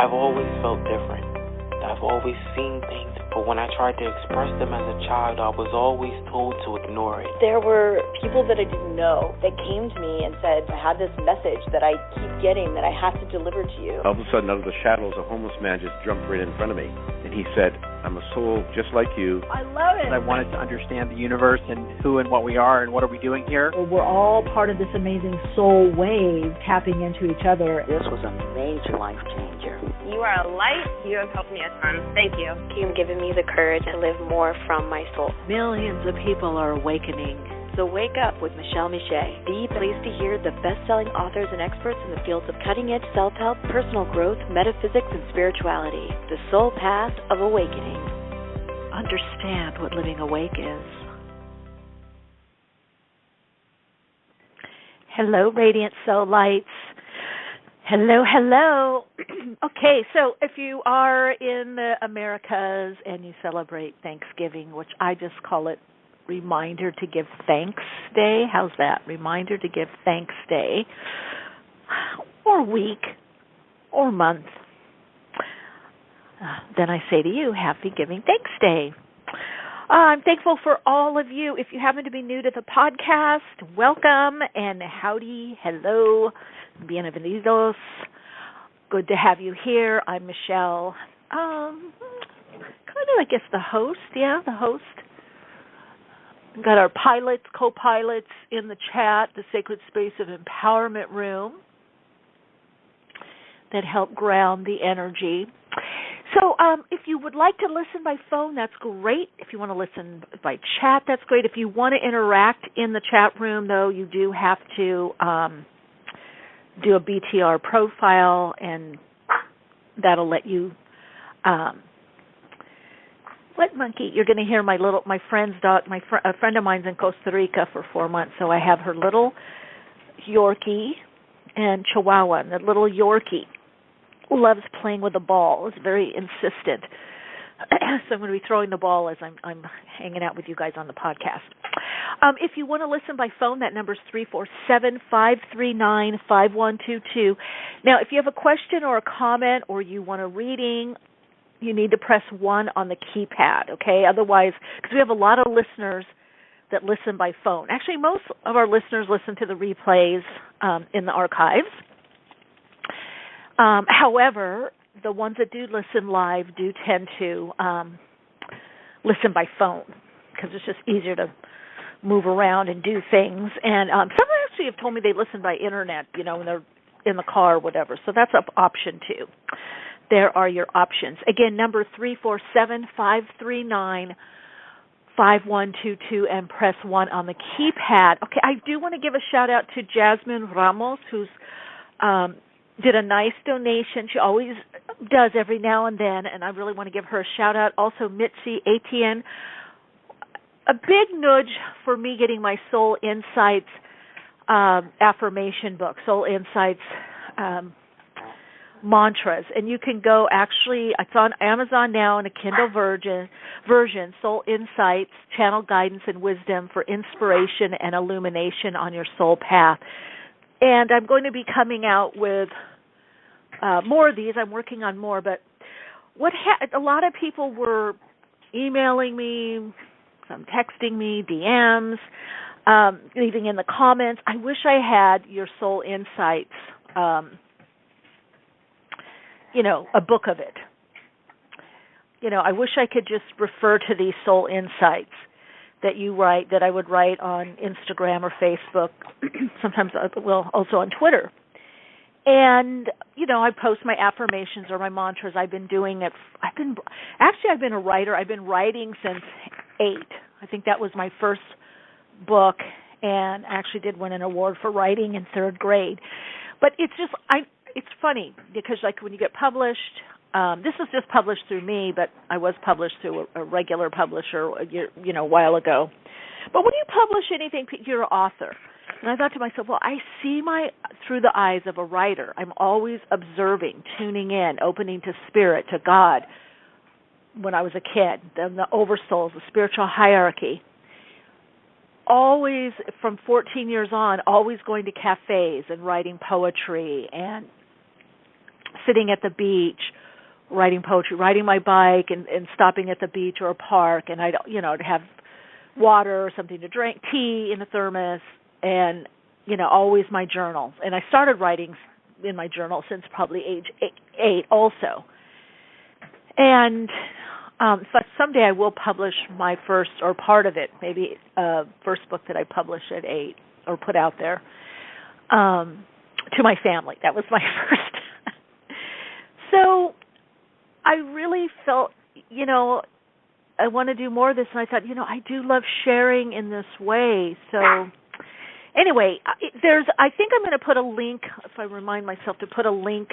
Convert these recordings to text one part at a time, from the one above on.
I've always felt different. I've always seen things, but when I tried to express them as a child, I was always told to ignore it. There were people that I didn't know that came to me and said, I have this message that I keep getting that I have to deliver to you. All of a sudden, out of the shadows, a homeless man just jumped right in front of me. And he said, I'm a soul just like you. I love it. I wanted to understand the universe and who and what we are and what are we doing here. Well, we're all part of this amazing soul wave tapping into each other. This was a major life changer. You are a light. You have helped me a ton. Thank you. You've given me the courage to live more from my soul. Millions of people are awakening. So wake up with Michele Meiche. Be pleased to hear the best-selling authors and experts in the fields of cutting-edge self-help, personal growth, metaphysics, and spirituality. The soul path of awakening. Understand what living awake is. Hello, Radiant Soul Lights. Hello, hello. Okay, so if you are in the Americas and you celebrate Thanksgiving, which I just call it Reminder to Give Thanks Day. How's that? Reminder to Give Thanks Day. Or week. Or month. Then I say to you, Happy Giving Thanks Day. I'm thankful for all of you. If you happen to be new to the podcast, welcome and howdy, hello, bienvenidos. Good to have you here. I'm Michele. Kind of, I guess, the host. Yeah, the host. We've got our pilots, co-pilots in the chat, the Sacred Space of Empowerment Room that help ground the energy. So if you would like to listen by phone, that's great. If you want to listen by chat, that's great. If you want to interact in the chat room, though, you do have to do a BTR profile, and that'll let you what monkey? You're going to hear my friend's dog. A friend of mine's in Costa Rica for 4 months, so I have her little Yorkie and Chihuahua. And the little Yorkie loves playing with the ball. Is very insistent. So I'm going to be throwing the ball as I'm hanging out with you guys on the podcast. If you want to listen by phone, that number is 347-539-5122. Now, if you have a question or a comment or you want a reading, you need to press 1 on the keypad, okay? Otherwise, because we have a lot of listeners that listen by phone. Actually, most of our listeners listen to the replays in the archives. However, the ones that do listen live do tend to listen by phone because it's just easier to move around and do things. And some actually have told me they listen by internet, when they're in the car or whatever. So that's an option too. There are your options. Again, number 347-539-5122 and press 1 on the keypad. Okay, I do want to give a shout-out to Jasmine Ramos, who's did a nice donation. She always does every now and then, and I really want to give her a shout-out. Also, Mitzi Etienne, a big nudge for me getting my Soul Insights affirmation book, Soul Insights mantras, and you can go, actually, it's on Amazon now in a Kindle version, Soul Insights, Channel Guidance and Wisdom for Inspiration and Illumination on Your Soul Path. And I'm going to be coming out with more of these. I'm working on more, but a lot of people were emailing me, some texting me, DMs, leaving in the comments. I wish I had your Soul Insights a book of it. I wish I could just refer to these Soul Insights that you write, that I would write on Instagram or Facebook, sometimes, also on Twitter. And, I post my affirmations or my mantras. I've been doing it. I've been a writer. I've been writing since 8. I think that was my first book, and I actually did win an award for writing in 3rd grade. But it's just, it's funny because, when you get published, this was just published through me, but I was published through a regular publisher, a while ago. But when you publish anything, you're an author. And I thought to myself, well, I see through the eyes of a writer. I'm always observing, tuning in, opening to spirit, to God. When I was a kid, then the oversouls, the spiritual hierarchy. Always, from 14 years on, always going to cafes and writing poetry and sitting at the beach, writing poetry, riding my bike, and stopping at the beach or a park, and I'd have water or something to drink, tea in a thermos, and always my journal. And I started writing in my journal since probably age 8 also. And so someday I will publish my first, or part of it, maybe first book that I published at 8 or put out there to my family. That was my first. So I really felt, I want to do more of this, and I thought, I do love sharing in this way. So anyway, I think I'm going to put a link, if I remind myself to put a link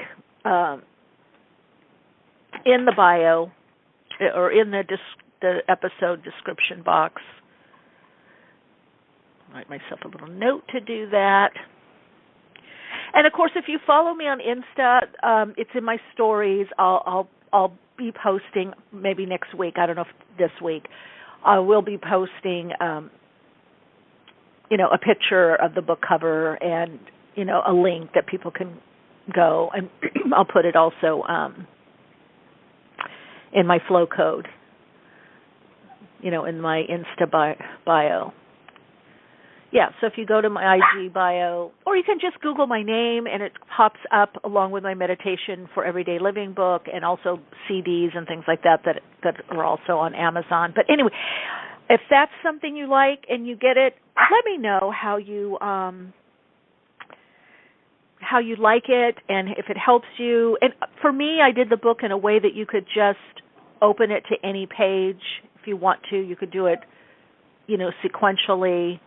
in the bio or in the episode description box. Write myself a little note to do that. And of course, if you follow me on Insta, it's in my stories. I'll be posting maybe next week. I don't know if this week. I will be posting, a picture of the book cover and a link that people can go, and I'll put it also in my flow code, in my Insta bio. Yeah, so if you go to my IG bio, or you can just Google my name, and it pops up along with my Meditation for Everyday Living book, and also CDs and things like that are also on Amazon. But anyway, if that's something you like and you get it, let me know how you like it and if it helps you. And for me, I did the book in a way that you could just open it to any page if you want to. You could do it, sequentially,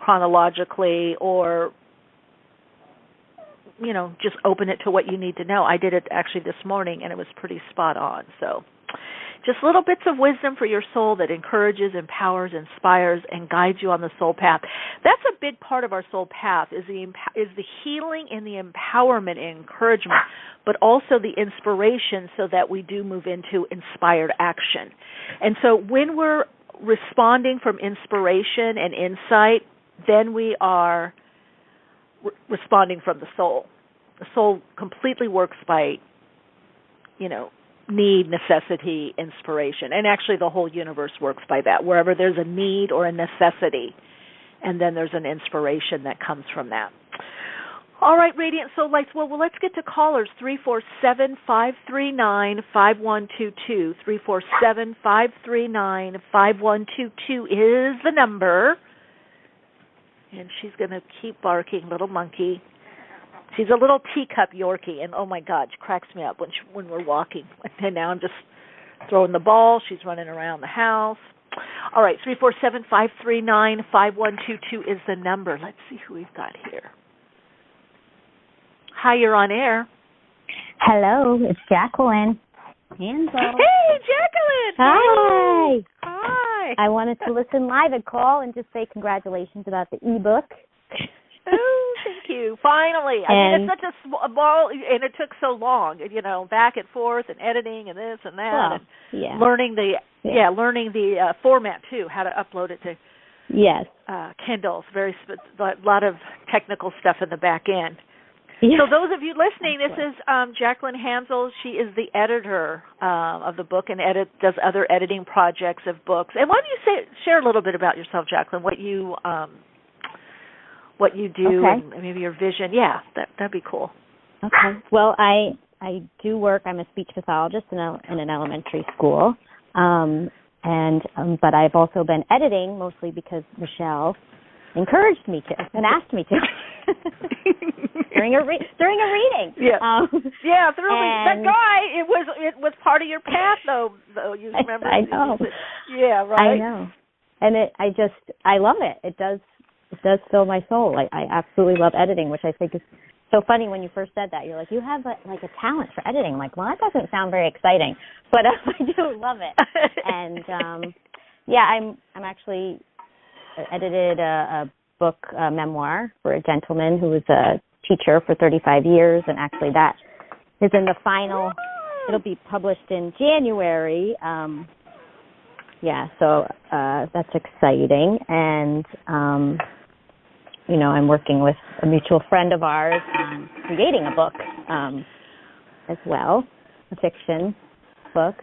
chronologically, or, just open it to what you need to know. I did it actually this morning, and it was pretty spot on. So just little bits of wisdom for your soul that encourages, empowers, inspires, and guides you on the soul path. That's a big part of our soul path, is the healing and the empowerment and encouragement, but also the inspiration so that we do move into inspired action. And so when we're responding from inspiration and insight, then we are responding from the soul. The soul completely works by, need, necessity, inspiration. And actually the whole universe works by that. Wherever there's a need or a necessity, and then there's an inspiration that comes from that. All right, Radiant Soul Lights. Well, let's get to callers. 347-539-5122. 347-539-5122 is the number. And she's going to keep barking, little monkey. She's a little teacup Yorkie, and oh my God, she cracks me up when we're walking. And now I'm just throwing the ball. She's running around the house. All right, 347-539-5122 is the number. Let's see who we've got here. Hi, you're on air. Hello, it's Jacqueline. Hands up. Hey, Jacqueline. Hi. Hey. Hi. I wanted to listen live and call and just say congratulations about the ebook. Oh, thank you. Finally. I mean, it's such a small, and it took so long, back and forth and editing and this and that, and learning the format too, how to upload it to Kindle. A lot of technical stuff in the back end. Yeah. So those of you listening, this is Jacqueline Hansel. She is the editor of the book and does other editing projects of books. And why don't you share a little bit about yourself, Jacqueline, what you do and maybe your vision. Yeah, that'd be cool. Okay. Well, I do work. I'm a speech pathologist in an elementary school, but I've also been editing mostly because Michele encouraged me to and asked me to during a reading. Yeah, that guy. It was part of your path, though. You remember? I know. Yeah, right. I know, and I love it. It does fill my soul. I absolutely love editing, which I think is so funny. When you first said that, you're like, you have a talent for editing. I'm like, well, that doesn't sound very exciting, but I do love it. And I'm actually edited a book, memoir for a gentleman who was a teacher for 35 years, and actually that is in the final. It'll be published in January. So that's exciting, and I'm working with a mutual friend of ours on creating a book as well, a fiction book.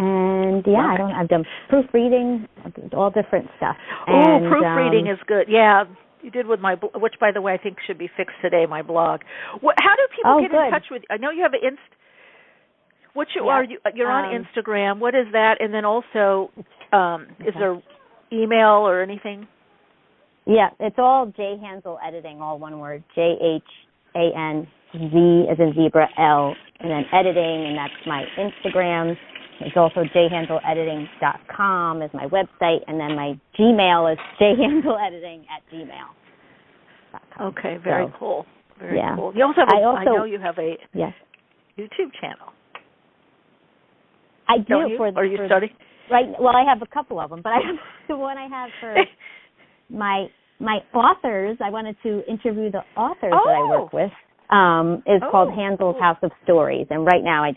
And I've done proofreading, all different stuff. Oh, proofreading is good. Yeah, you did with my, which by the way I think should be fixed today. My blog. How do people get in touch with you? I know you have an you're on Instagram. What is that? And then also, is there email or anything? Yeah, it's all J Hansel Editing, all one word. JHANZ as in zebra, L, and then editing, and that's my Instagram. It's also jhanselediting.com is my website, and then my Gmail is jhanselediting@gmail.com. Okay, very cool. Very cool. You also have I know you have a YouTube channel. I do. Are you starting? Right. Well, I have a couple of them, but I have the one I have for my authors. I wanted to interview the authors that I work with. Is called Hansel's House of Stories, and right now I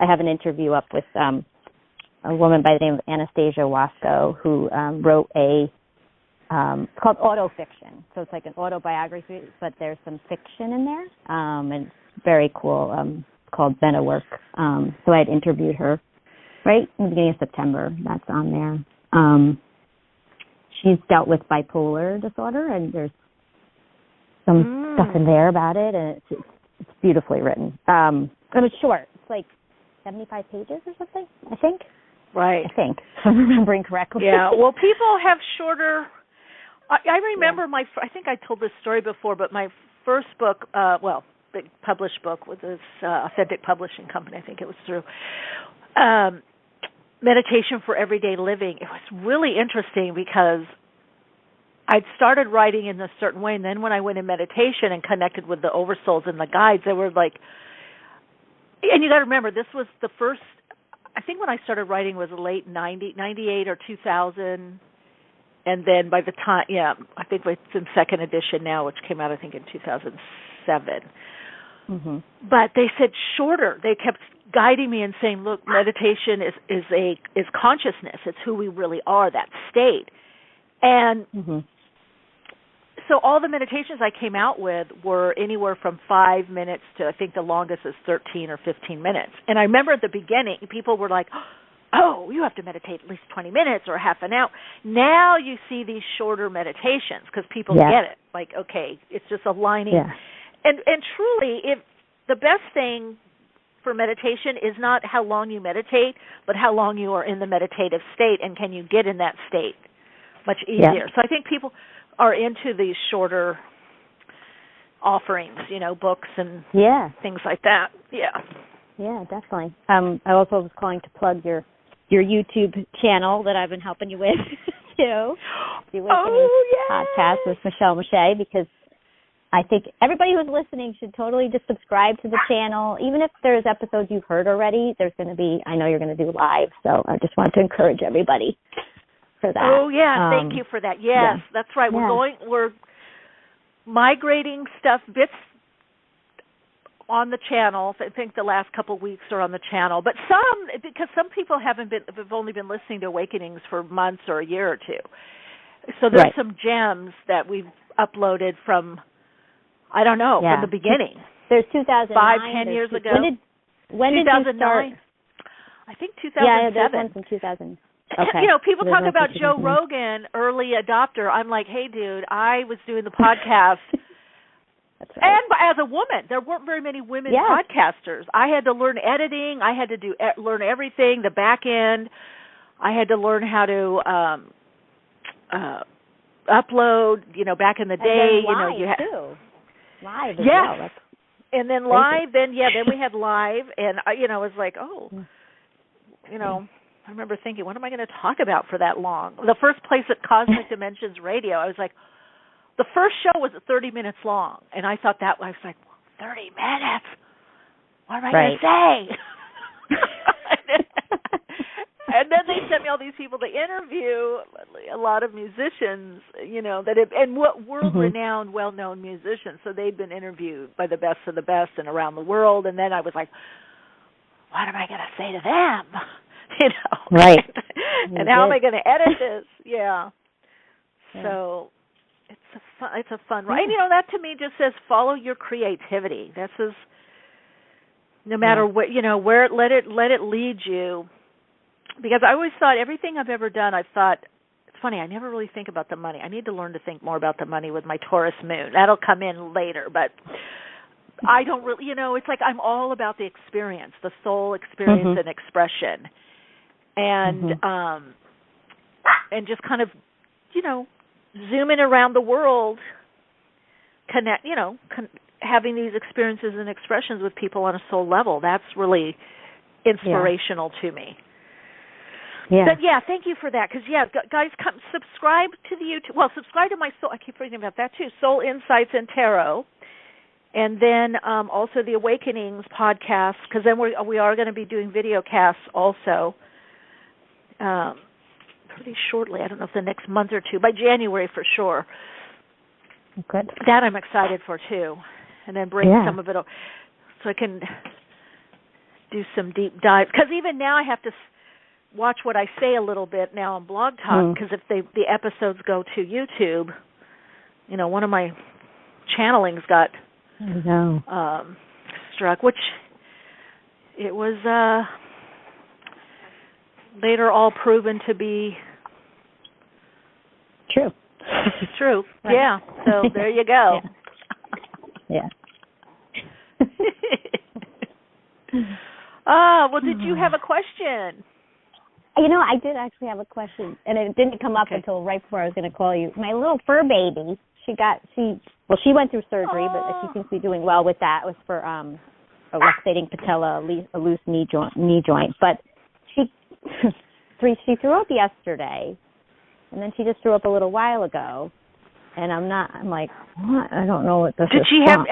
have an interview up with a woman by the name of Anastasia Wasco, who wrote it's called autofiction. So it's like an autobiography, but there's some fiction in there, and it's very cool. Called Vena Work. So I had interviewed her right in the beginning of September. That's on there. She's dealt with bipolar disorder, and there's some stuff in there about it, and it's beautifully written. And it's short. It's like 75 pages or something, I think. Right. I think, if I'm remembering correctly. Yeah. Well, people have shorter. I remember I think I told this story before, but my first book, big published book with this Authentic Publishing Company, I think it was through, Meditation for Everyday Living. It was really interesting because I'd started writing in a certain way, and then when I went in meditation and connected with the oversouls and the guides, they were like, and you got to remember, this was the first, I think when I started writing was late 98 or 2000, and then by the time, I think it's in second edition now, which came out, I think, in 2007. Mm-hmm. But they said shorter. They kept guiding me and saying, look, meditation is consciousness. It's who we really are, that state. And so all the meditations I came out with were anywhere from 5 minutes to, I think the longest is 13 or 15 minutes. And I remember at the beginning, people were like, oh, you have to meditate at least 20 minutes or half an hour. Now you see these shorter meditations because people get it. Like, okay, it's just aligning. Yeah. And truly, if the best thing for meditation is not how long you meditate, but how long you are in the meditative state, and can you get in that state much easier. Yeah. So I think people are into these shorter offerings, books and things like that. Yeah. Yeah, definitely. I also was calling to plug your YouTube channel that I've been helping you with, the Awakening podcast with Michele Meiche, because I think everybody who's listening should totally just subscribe to the channel. Even if there's episodes you've heard already, there's going to be, I know you're going to do live, so I just wanted to encourage everybody for that. Oh, yeah, thank you for that. Yes, that's right. We're migrating bits on the channel. I think the last couple of weeks are on the channel, but because some people have only been listening to Awakenings for months or a year or two. So there's some gems that we've uploaded from, I don't know, from the beginning. There's 2009. 5-10 years ago. When did you start? I think 2007. Yeah, there's one from 2000. Okay. People talk about Joe Rogan, early adopter. I'm like, hey, dude, I was doing the podcast. That's right. And as a woman, there weren't very many women podcasters. I had to learn editing. I had to learn everything, the back end. I had to learn how to upload, back in the day. And then live, too. Live as well. And then live, then we had live, and it was like, I remember thinking, what am I going to talk about for that long? The first place at Cosmic Dimensions Radio, I was like, the first show was 30 minutes long, and I thought I was like, 30 minutes? What am I going to say? And then they sent me all these people to interview, a lot of musicians, world-renowned, well-known musicians. So they'd been interviewed by the best of the best and around the world. And then I was like, what am I going to say to them? Right. And how am I going to edit this? Yeah. So it's a fun ride. And, that to me just says follow your creativity. This is No matter what, where let it lead you. Because I always thought everything I've ever done, I've thought, it's funny, I never really think about the money. I need to learn to think more about the money with my Taurus moon. That'll come in later, but I don't really, it's like I'm all about the experience, the soul experience and expression. And and just kind of, zooming around the world, connect, having these experiences and expressions with people on a soul level. That's really inspirational to me. Yeah. But thank you for that. Because guys, come subscribe to the YouTube. Well, subscribe to my soul. I keep forgetting about that too. Soul Insights and Tarot, and then also the Awakenings podcast. Because then we are going to be doing video casts also. Pretty shortly. I don't know if the next month or two, by January for sure. Good. That I'm excited for too, and then bring some of it up so I can do some deep dive. Because even now I have to watch what I say a little bit now on Blog Talk, because if the episodes go to YouTube, one of my channelings got struck, which it was later all proven to be true. True. Right. Yeah. So there you go. Yeah. Well, did you have a question? I did actually have a question, and it didn't come up until right before I was going to call you. My little fur baby, she went through surgery, but she seems to be doing well with that. It was for a luxating patella, a loose knee joint. But she threw up yesterday, and then she just threw up a little while ago, and I'm like, what? I don't know what this is. Did she have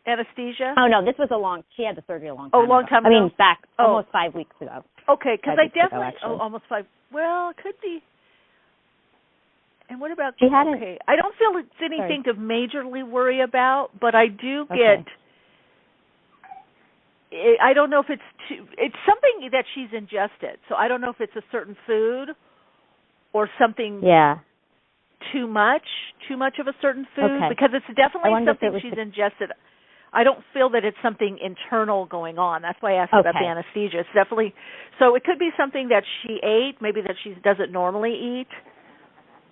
anesthesia? Oh, no, this was she had the surgery a long time ago. Long time ago? I mean, back almost 5 weeks ago. Okay, because I definitely, almost 5, well, it could be. And what about, I don't feel it's anything to majorly worry about, but I do get, I don't know if it's something that she's ingested, so I don't know if it's a certain food or something too much of a certain food, because it's definitely something she's ingested. I don't feel that it's something internal going on. That's why I asked about the anesthesia. It's definitely, so it could be something that she ate, maybe that she doesn't normally eat.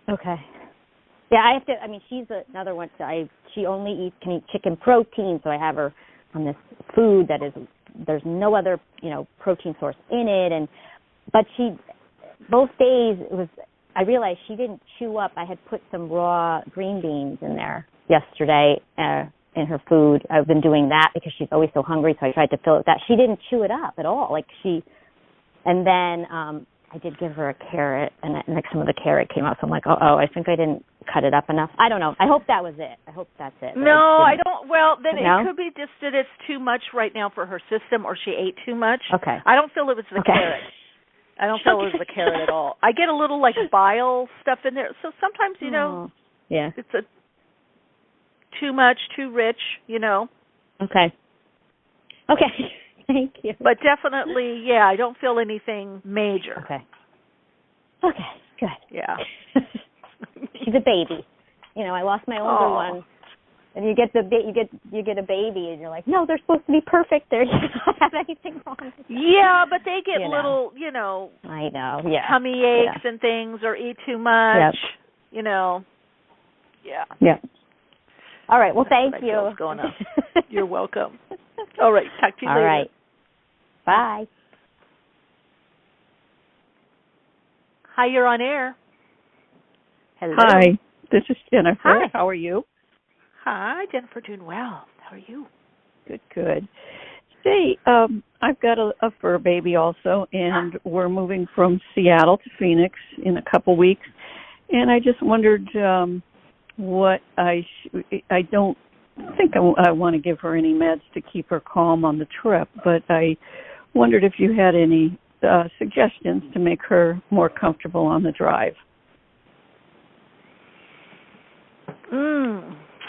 Okay. Yeah, I have to, she's another one. She only can eat chicken protein, so I have her on this food that there's no other, protein source in it. But both days, I realized she didn't chew up. I had put some raw green beans in there yesterday, in her food. I've been doing that because she's always so hungry, so I tried to fill it with that. She didn't chew it up at all. And then I did give her a carrot, and some of the carrot came out, so I'm like, I think I didn't cut it up enough. I don't know. I hope that was it. I hope that's it. No, I don't. Well, then it could be just that it's too much right now for her system, or she ate too much. Okay. I don't feel it was the carrot. I don't feel it was the carrot at all. I get a little, bile stuff in there, so sometimes, it's too much, too rich, Okay. Thank you. But definitely, I don't feel anything major. Okay, good. Yeah. She's a baby. I lost my older one, and you get a baby, and you're like, no, they're supposed to be perfect. They don't have anything wrong with them. Yeah, but they get little, I know. Yeah. tummy aches and things, or eat too much. Yep. Yeah. Yeah. All right. Well, thank you. What's going on? You're welcome. All right. Talk to you later. All right. Bye. Hi, you're on air. Hello. Hi, this is Jennifer. Hi. How are you? Hi, Jennifer. Doing well. How are you? Good. Say, I've got a fur baby also, and we're moving from Seattle to Phoenix in a couple weeks. And I just wondered what I don't think I want to give her any meds to keep her calm on the trip, but I wondered if you had any suggestions to make her more comfortable on the drive.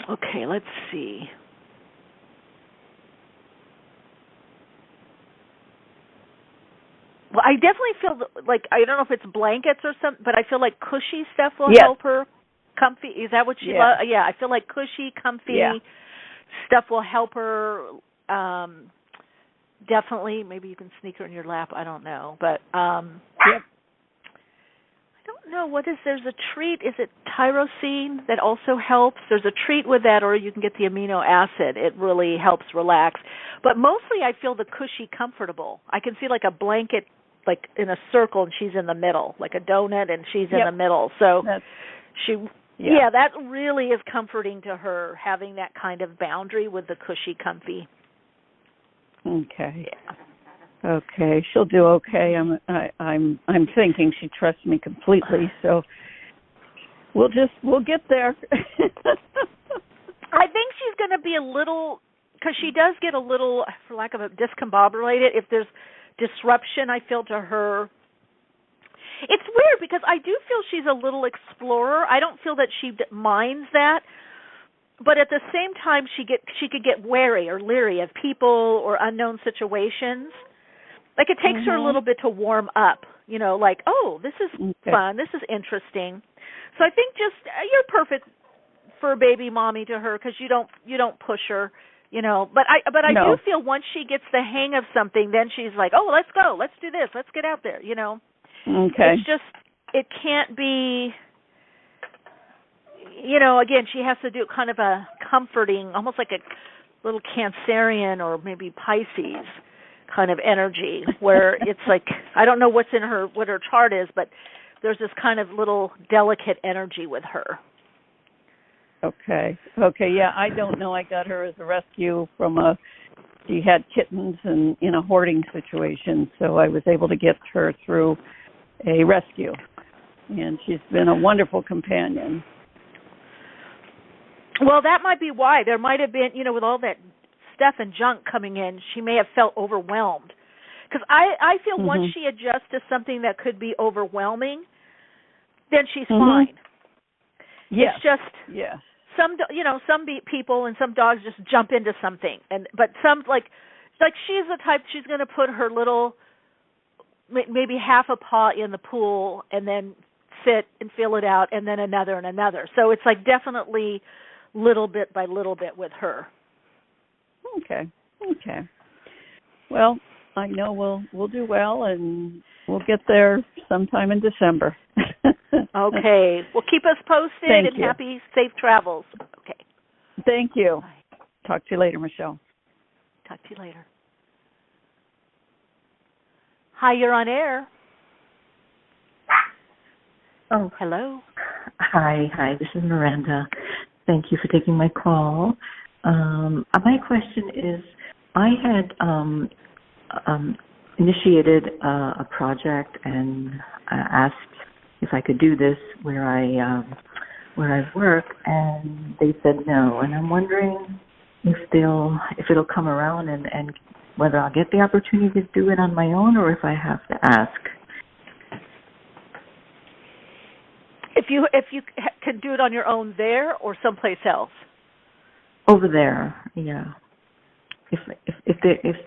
Okay, let's see. Well, I definitely feel I don't know if it's blankets or something, but I feel like cushy stuff will help her. Comfy, is that what she loves? Yeah, I feel like cushy, comfy stuff will help her definitely. Maybe you can sneak her in your lap. I don't know, but Yep. I don't know what is. There's a treat. Is it tyrosine that also helps? There's a treat with that, or you can get the amino acid. It really helps relax. But mostly, I feel the cushy, comfortable. I can see like a blanket, like in a circle, and she's in the middle, like a donut, and she's in the middle. So yeah, that really is comforting to her, having that kind of boundary with the cushy, comfy. Okay. Yeah. Okay, she'll do okay. I'm thinking she trusts me completely, so we'll get there. I think she's going to be a little, because she does get a little, for lack of a discombobulated. If there's disruption, I feel to her. It's weird because I do feel she's a little explorer. I don't feel that she minds that. But at the same time, she could get wary or leery of people or unknown situations. Like it takes her a little bit to warm up, like, oh, this is fun, this is interesting. So I think just you're perfect for baby mommy to her because you don't push her, But I do feel once she gets the hang of something, then she's like, oh, let's go, let's do this, let's get out there, Okay. It's just it can't be. Again, she has to do kind of a comforting, almost like a little Cancerian or maybe Pisces kind of energy, where it's like, I don't know what her chart is, but there's this kind of little delicate energy with her. Okay, yeah, I don't know. I got her as a rescue from she had kittens and in a hoarding situation, so I was able to get her through a rescue, and she's been a wonderful companion. Well, that might be why. There might have been, with all that stuff and junk coming in, she may have felt overwhelmed. Because I feel once she adjusts to something that could be overwhelming, then she's fine. Yes. It's just some people and some dogs just jump into something, but some like she's the type, she's going to put her little maybe half a paw in the pool and then sit and feel it out, and then another and another. So it's like definitely little bit by little bit with her. Okay. Well, I know we'll do well, and we'll get there sometime in December. Okay. Well, keep us posted. Thank and you. Happy, safe travels. Okay. Thank you. Bye. Talk to you later, Michelle. Talk to you later. Hi, you're on air. Oh. Hello. Hi. This is Miranda. Thank you for taking my call. My question is, I had initiated a project and asked if I could do this where I work, and they said no. And I'm wondering if it'll come around and whether I'll get the opportunity to do it on my own or if I have to ask. If you can do it on your own there or someplace else. Over there, yeah. If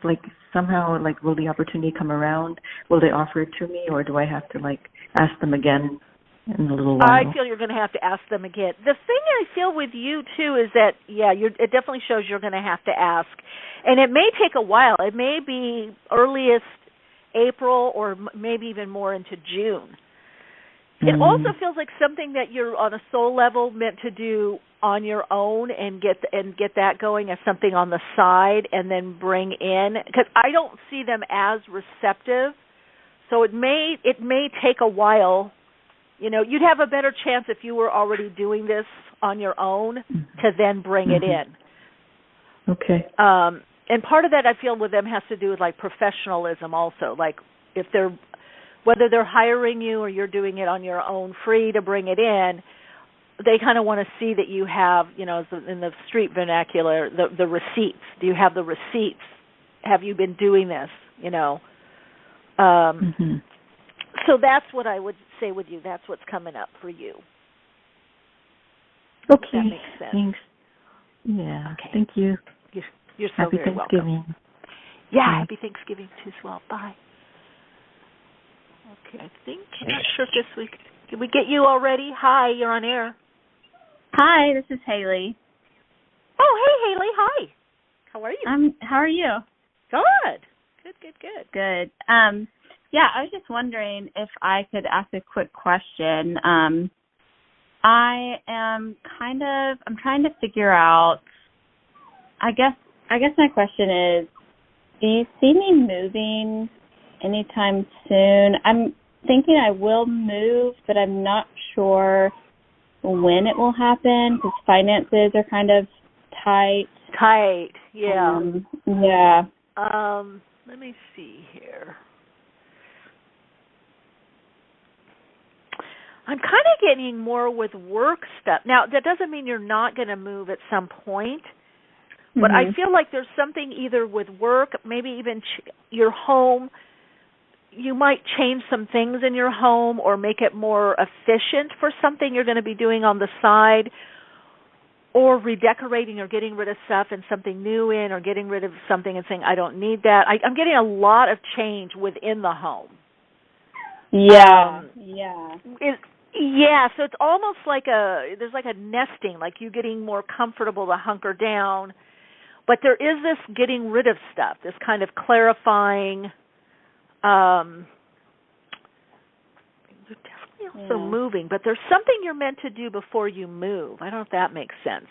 like somehow like will the opportunity come around? Will they offer it to me, or do I have to like ask them again in a little while? I feel you're going to have to ask them again. The thing I feel with you too is that it definitely shows you're going to have to ask, and it may take a while. It may be earliest April or maybe even more into June. It also feels like something that you're on a soul level meant to do on your own and get that going as something on the side and then bring in, because I don't see them as receptive. So it may take a while. You'd have a better chance if you were already doing this on your own to then bring it in. Okay. And part of that I feel with them has to do with like professionalism also, like if whether they're hiring you or you're doing it on your own free to bring it in, they kind of want to see that you have, in the street vernacular, the receipts. Do you have the receipts? Have you been doing this? So that's what I would say with you. That's what's coming up for you. Okay. That makes sense. Thanks. Yeah. Okay. Thank you. You're so Happy very Thanksgiving. welcome. Yeah, Bye. Happy Thanksgiving too as well. Bye. Okay, I'm not sure if this week. Did we get you already? Hi, you're on air. Hi, this is Haley. Oh, hey, Haley. Hi. How are you? How are you? Good. Good. I was just wondering if I could ask a quick question. I'm trying to figure out, I guess my question is, do you see me moving anytime soon? I'm thinking I will move, but I'm not sure when it will happen because finances are kind of tight. Yeah. Yeah. Let me see here. I'm kind of getting more with work stuff. Now, that doesn't mean you're not going to move at some point, but I feel like there's something either with work, maybe even your home. You might change some things in your home or make it more efficient for something you're going to be doing on the side, or redecorating or getting rid of stuff and something new in, or getting rid of something and saying, I don't need that. I'm getting a lot of change within the home. Yeah. So it's almost like there's like a nesting, like you getting more comfortable to hunker down. But there is this getting rid of stuff, this kind of clarifying. You're definitely also moving, but there's something you're meant to do before you move. I don't know if that makes sense.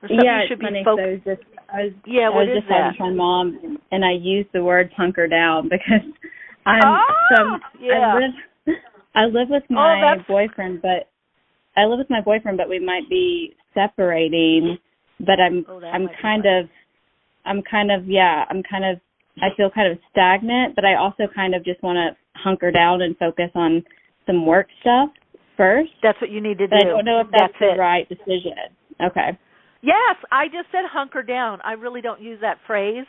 Yeah, it's funny. So I was just talking to my mom, and I used the word hunker down because I live with my boyfriend, but we might be separating. But I feel kind of stagnant, but I also kind of just want to hunker down and focus on some work stuff first. That's what you need to do. But I don't know if that's the right decision. Okay. Yes, I just said hunker down. I really don't use that phrase.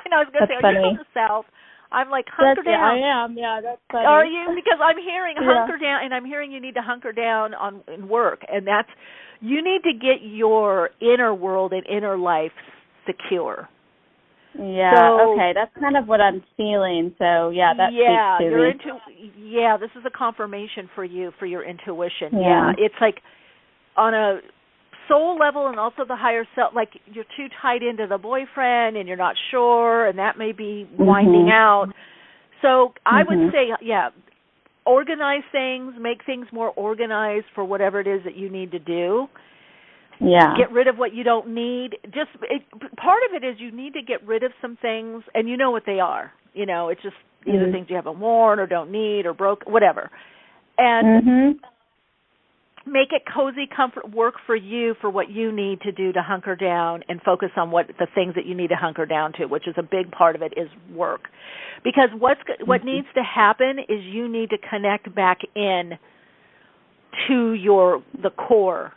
And I was going to say, are you from the South? I'm like, hunker down. I am, yeah, that's funny. Are you? Because I'm hearing hunker down, and I'm hearing you need to hunker down in work. And you need to get your inner world and inner life secure. Yeah, okay, that's kind of what I'm feeling. So, that speaks to me. This is a confirmation for you, for your intuition. Yeah, it's like on a soul level and also the higher self, like you're too tied into the boyfriend and you're not sure, and that may be winding out. So I would say, organize things, make things more organized for whatever it is that you need to do. Yeah. Get rid of what you don't need. Part of it is you need to get rid of some things, and you know what they are. You know, it's just either things you haven't worn or don't need or broke, whatever. And make it cozy, comfort, work for you for what you need to do to hunker down and focus on the things that you need to hunker down to, which is a big part of it is work. Because what needs to happen is you need to connect back in to the core.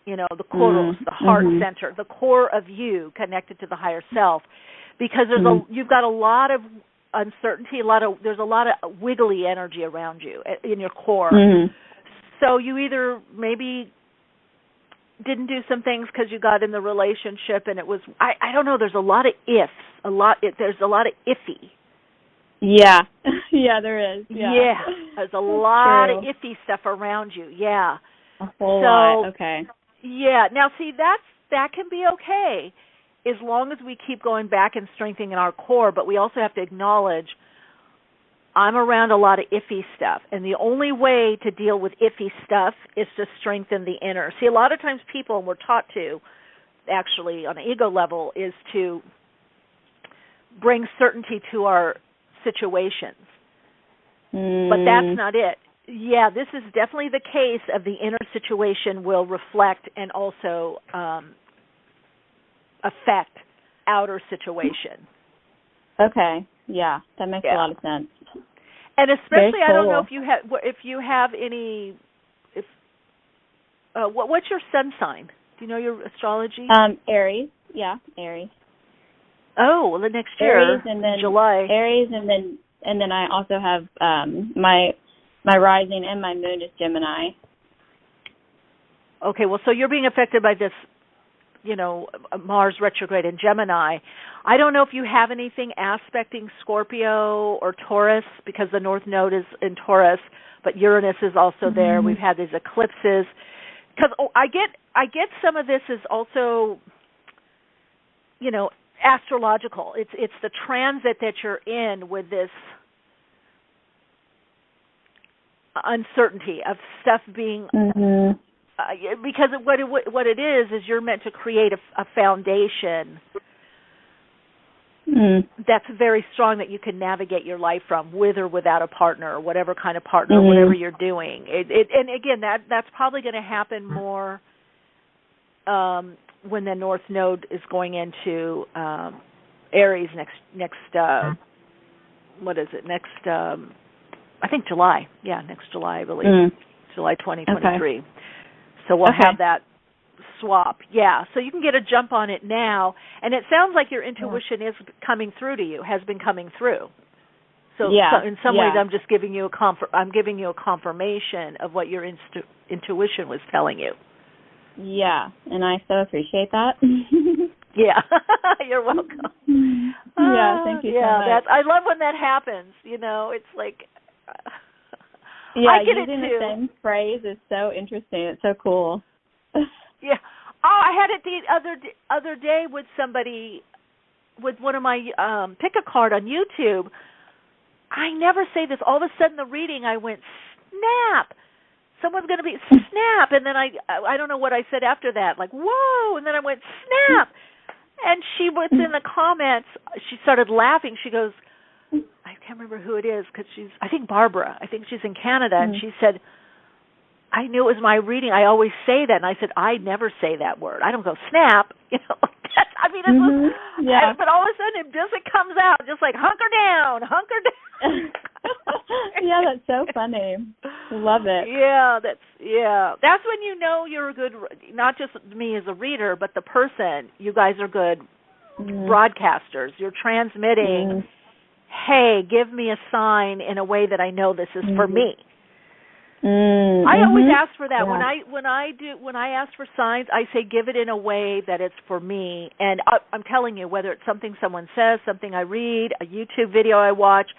You know, the koros, the heart center, the core of you connected to the higher self, because you've got a lot of uncertainty, there's a lot of wiggly energy around you in your core. So you either maybe didn't do some things because you got in the relationship and it was, I don't know, there's a lot of ifs, there's a lot of iffy. Yeah, there is. Yeah, there's a lot of iffy stuff around you. Yeah, a whole lot. Okay. Yeah. Now, see, that can be okay as long as we keep going back and strengthening our core, but we also have to acknowledge I'm around a lot of iffy stuff, and the only way to deal with iffy stuff is to strengthen the inner. See, a lot of times people, and we're taught to, actually, on an ego level, is to bring certainty to our situations. But that's not it. Yeah, this is definitely the case of the inner situation will reflect and also affect outer situation. Okay, yeah, that makes a lot of sense. And especially, I don't know if you have any. What's your sun sign? Do you know your astrology? Aries. Yeah, Aries. Oh, well, the next year, Aries, and then July. Aries, and then I also have my rising and my moon is Gemini. Okay, well, so you're being affected by this, Mars retrograde in Gemini. I don't know if you have anything aspecting Scorpio or Taurus, because the North Node is in Taurus, but Uranus is also there. We've had these eclipses. Because I get some of this is also, astrological. It's the transit that you're in with this uncertainty of stuff being because what it is you're meant to create a foundation that's very strong that you can navigate your life from, with or without a partner, or whatever kind of partner, whatever you're doing. And again, that's probably going to happen more when the North Node is going into Aries next what is it? Next I think July. Yeah, next July, I believe. July 2023. Okay. So we'll have that swap. Yeah, so you can get a jump on it now. And it sounds like your intuition is coming through to you, has been coming through. So, in some ways I'm just giving you a confirmation of what your intuition was telling you. Yeah, and I so appreciate that. Yeah, you're welcome. Yeah, thank you so much. I love when that happens. You know, it's like, I get using the same phrase is so interesting. It's so cool. Yeah. Oh, I had it the other day with somebody, with one of my pick a card on YouTube. I never say this. All of a sudden, the reading, I went, snap. Someone's going to be snap, and then I don't know what I said after that, like, whoa, and then I went, snap. And she was in the comments, she started laughing. She goes, I can't remember who it is, because I think Barbara, I think she's in Canada, and she said, I knew it was my reading. I always say that. And I said, I never say that word. I don't go snap. You know, I mean, it's but all of a sudden, just it comes out, just like hunker down. Yeah, that's so funny. Love it. Yeah, that's when you know you're a good, not just me as a reader, but the person. You guys are good broadcasters. You're transmitting. Hey, give me a sign in a way that I know this is for me. I always ask for that. Yeah. When I ask for signs, I say give it in a way that it's for me. And I'm telling you, whether it's something someone says, something I read, a YouTube video I watch,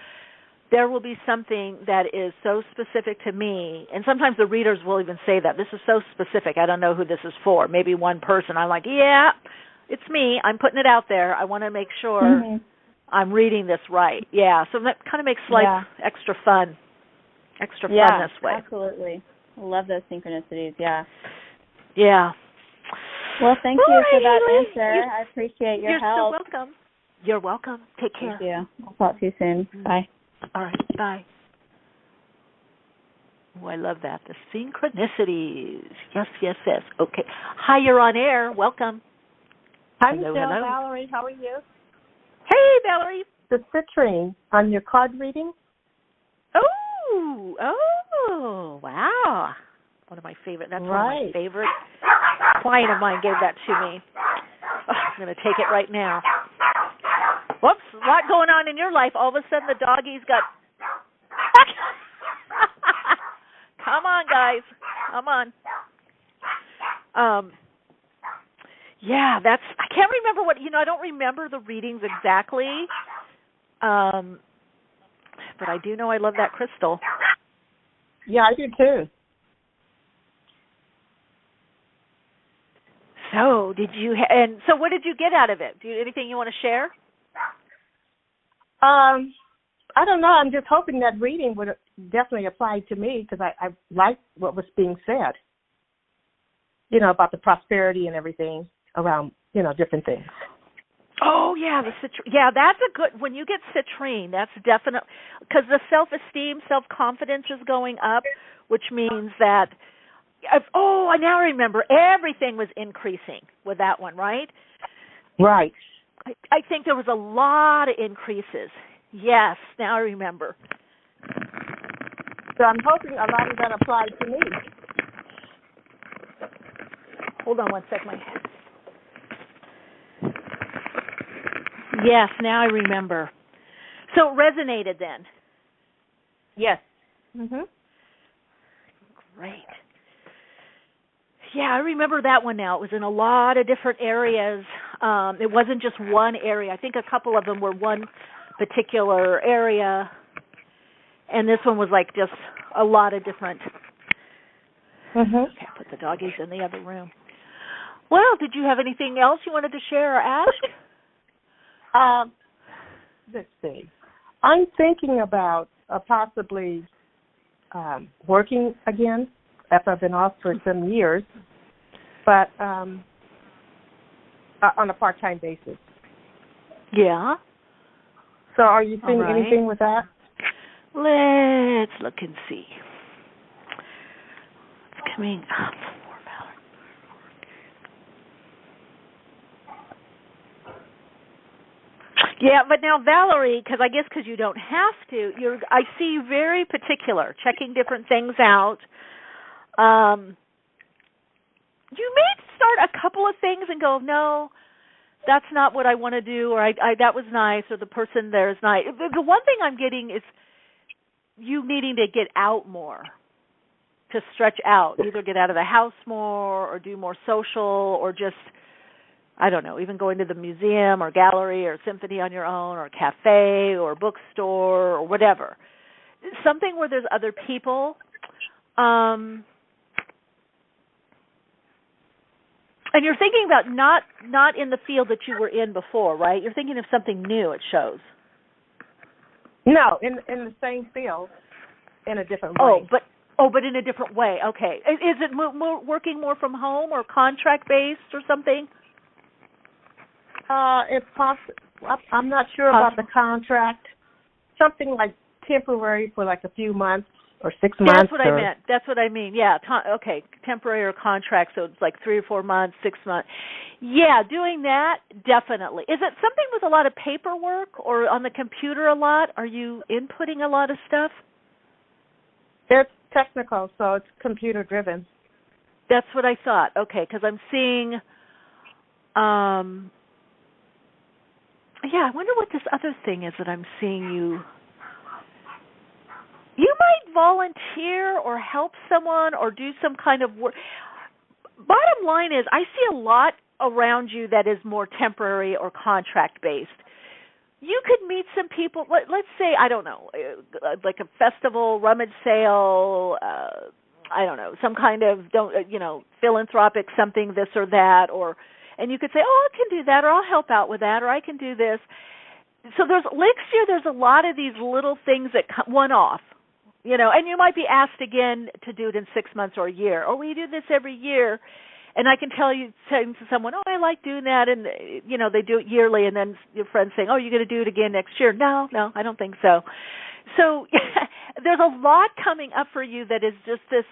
there will be something that is so specific to me. And sometimes the readers will even say that. This is so specific. I don't know who this is for. Maybe one person. I'm like, yeah, it's me. I'm putting it out there. I want to make sure I'm reading this right. Yeah, so that kind of makes life extra fun. Extra fun this way. Absolutely. I love those synchronicities, Yeah. Well, thank you for that answer. I appreciate your help. You're so welcome. You're welcome. Take care. Thank you. I'll talk to you soon. Bye. All right, bye. Oh, I love that. The synchronicities. Yes. Okay. Hi, you're on air. Welcome. Hi, Michelle. Valerie, how are you? Hey, Valerie. The citrine on your card reading. Oh, wow. One of my favorite. That's one of my favorite. A client of mine gave that to me. Oh, I'm going to take it right now. Whoops, a lot going on in your life. All of a sudden, the doggies got... Come on, guys. Come on. Yeah, that's... I can't remember what... I don't remember the readings exactly. But I do know I love that crystal. Yeah, I do too. So, so what did you get out of it? Anything you want to share? I don't know. I'm just hoping that reading would definitely apply to me, because I like what was being said. About the prosperity and everything around, different things. Oh, yeah, the citrine. Yeah, that's a good, when you get citrine, that's definitely, because the self-esteem, self-confidence is going up, which means that, I now remember, everything was increasing with that one, right? Right. I think there was a lot of increases. Yes, now I remember. So I'm hoping a lot of that applies to me. Hold on one second. Yes, now I remember. So it resonated then? Yes. Great. Yeah, I remember that one now. It was in a lot of different areas. It wasn't just one area. I think a couple of them were one particular area. And this one was like just a lot of different. Okay, I put the doggies in the other room. Well, did you have anything else you wanted to share or ask? Let's see. I'm thinking about possibly working again after I've been off for some years, but on a part-time basis. Yeah. So are you seeing anything with that? Let's look and see. It's coming up. More Valerie. Yeah, but now Valerie, because you don't have to. I see you very particular, checking different things out. You may start a couple of things and go, no, that's not what I want to do, or I that was nice, or the person there is nice. The one thing I'm getting is you needing to get out more, to stretch out, either get out of the house more or do more social, or just, I don't know, even going to the museum or gallery or symphony on your own or cafe or bookstore or whatever. Something where there's other people. And you're thinking about not in the field that you were in before, right? You're thinking of something new, it shows. No, in the same field, in a different way. But in a different way. Okay. Is it working more from home or contract-based or something? If possible. I'm not sure about the contract. Something like temporary for like a few months or 6 months. That's what I meant. That's what I mean. Yeah. Okay. Temporary or contract, so it's like 3 or 4 months, 6 months. Yeah, doing that, definitely. Is it something with a lot of paperwork or on the computer a lot? Are you inputting a lot of stuff? It's technical, so it's computer-driven. That's what I thought. Okay, because I'm seeing... I wonder what this other thing is that I'm seeing you... You might volunteer or help someone or do some kind of work. Bottom line is, I see a lot around you that is more temporary or contract-based. You could meet some people, let's say, I don't know, like a festival, rummage sale, I don't know, some kind of, philanthropic something, this or that, and you could say, oh, I can do that, or I'll help out with that, or I can do this. So next year there's a lot of these little things that one-off, and you might be asked again to do it in 6 months or a year, or we do this every year, and I can say to someone, oh, I like doing that, and, they do it yearly, and then your friend's saying, oh, you're going to do it again next year. No, I don't think so. So there's a lot coming up for you that is just this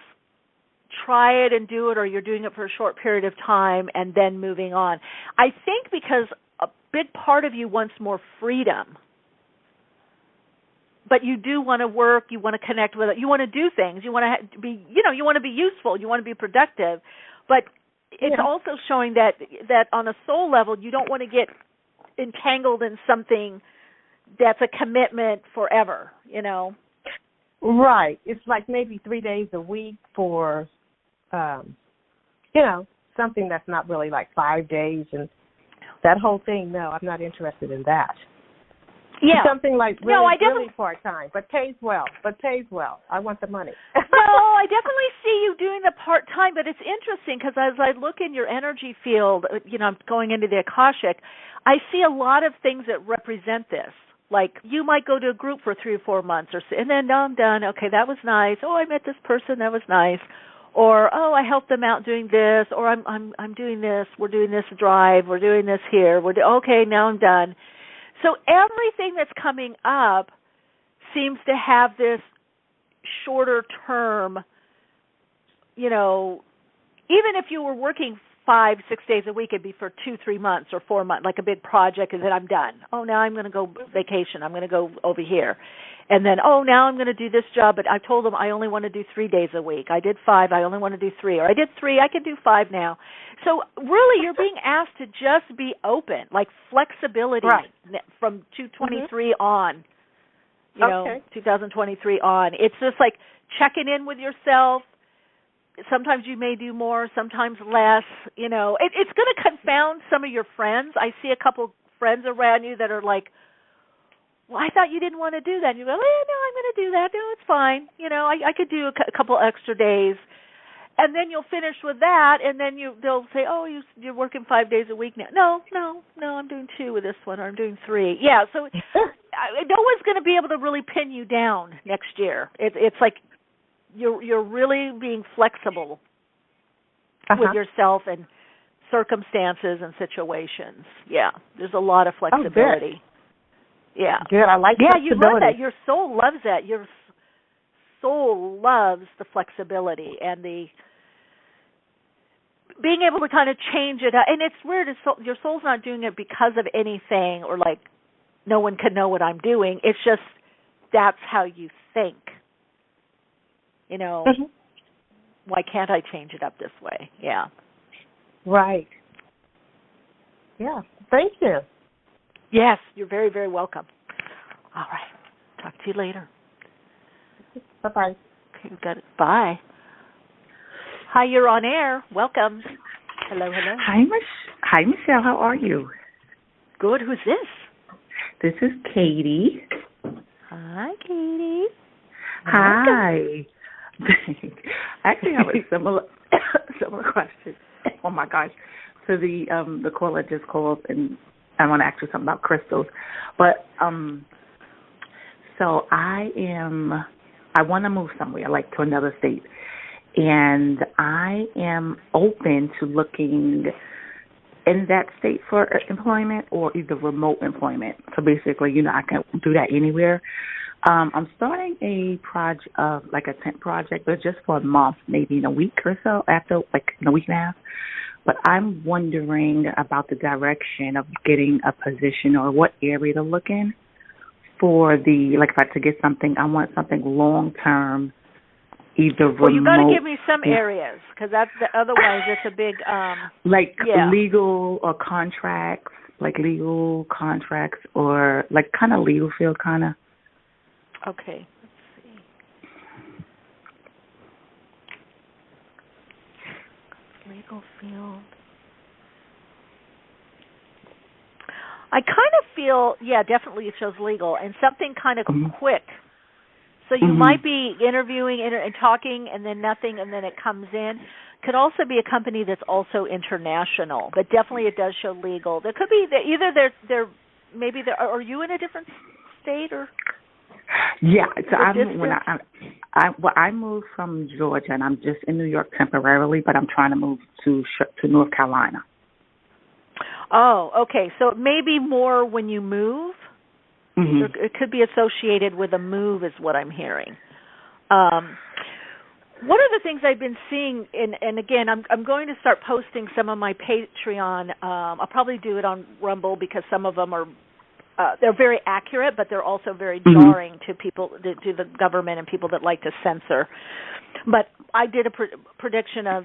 try it and do it, or you're doing it for a short period of time and then moving on. I think because a big part of you wants more freedom, but you do want to work, you want to connect with it, you want to do things, you want to be, you want to be useful, you want to be productive, but it's also showing that on a soul level, you don't want to get entangled in something that's a commitment forever, Right. It's like maybe 3 days a week for, something that's not really like 5 days and that whole thing. No, I'm not interested in that. Yeah. Something like really part-time, but pays well. I want the money. No, I definitely see you doing the part-time, but it's interesting because as I look in your energy field, I'm going into the Akashic, I see a lot of things that represent this. Like you might go to a group for 3 or 4 months, and then, no, I'm done. Okay, that was nice. Oh, I met this person. That was nice. Or, oh, I helped them out doing this. Or I'm doing this. We're doing this drive. We're doing this here. Okay, now I'm done. So everything that's coming up seems to have this shorter term, even if you were working 5-6 days a week, it'd be for 2-3 months or 4 months, like a big project, and then I'm done. Oh, now I'm going to go vacation. I'm going to go over here. And then, oh, now I'm going to do this job, but I told them I only want to do 3 days a week. I did 5. I only want to do 3. Or I did 3. I can do 5 now. So really you're being asked to just be open, like flexibility from 2023 on, 2023 on. It's just like checking in with yourself. Sometimes you may do more, sometimes less. It's going to confound some of your friends. I see a couple friends around you that are like, well, I thought you didn't want to do that. And you go, no, I'm going to do that. No, it's fine. I could do a couple extra days. and then you'll finish with that, and then they'll say, oh, you're working 5 days a week now. No, I'm doing 2 with this one, or I'm doing 3. Yeah, so no one's going to be able to really pin you down next year. It's like you're really being flexible with yourself and circumstances and situations. Yeah, there's a lot of flexibility. Yeah. Good. I like flexibility. Yeah, you love that. Your soul loves that. Your soul loves the flexibility and the being able to kind of change it. And it's weird. Your soul's not doing it because of anything or like no one can know what I'm doing. It's just that's how you think. You know, why can't I change it up this way? Yeah. Right. Yeah. Thank you. Yes, you're very, very welcome. All right. Talk to you later. Bye-bye. Okay, you got it. Bye. Hi, you're on air. Welcome. Hello. Hi, Michelle. How are you? Good. Who's this? This is Katie. Hi, Katie. Hi. I actually have a similar question. Oh my gosh, to the caller just called, and I want to ask you something about crystals. But so I want to move somewhere, like to another state, and I am open to looking in that state for employment or either remote employment. So basically, I can do that anywhere. I'm starting a project, like a tent project, but just for a month, maybe in a week or so, after like in a week and a half. But I'm wondering about the direction of getting a position or what area to look in for if I to get something, I want something long term, either remote. Well, you got to give me some areas because otherwise it's a big. Legal or contracts, like legal contracts or like kind of legal field, kind of. Okay, let's see. Legal field. I kind of feel, definitely it shows legal and something kind of quick. So you might be interviewing and talking and then nothing and then it comes in. Could also be a company that's also international, but definitely it does show legal. There could be either they're are you in a different state or? Yeah, so I moved from Georgia and I'm just in New York temporarily, but I'm trying to move to North Carolina. Oh, okay. So it may be more when you move. Mm-hmm. It could be associated with a move, is what I'm hearing. One of the things I've been seeing, and again, I'm going to start posting some of my Patreon. I'll probably do it on Rumble because some of them are. They're very accurate, but they're also very jarring to people, to the government and people that like to censor. But I did a prediction of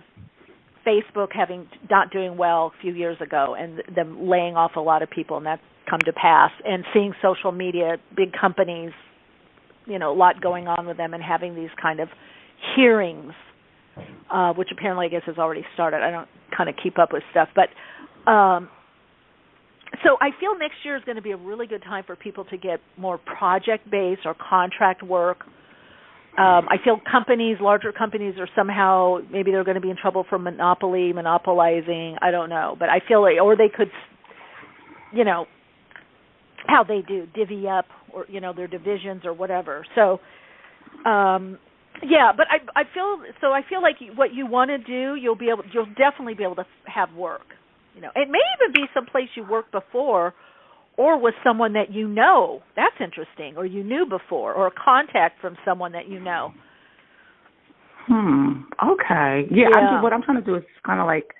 Facebook not doing well a few years ago and them laying off a lot of people, and that's come to pass. And seeing social media, big companies, a lot going on with them and having these kind of hearings, which apparently I guess has already started. I don't kind of keep up with stuff, but so I feel next year is going to be a really good time for people to get more project-based or contract work. I feel larger companies are somehow, maybe they're going to be in trouble for monopolizing, I don't know. But I feel or they could, how they do, divvy up or, their divisions or whatever. So, but I feel like what you want to do, you'll definitely be able to have work. It may even be someplace you worked before or with someone that you know. That's interesting. Or you knew before, or a contact from someone that you know. Okay. Yeah. What I'm trying to do is kind of like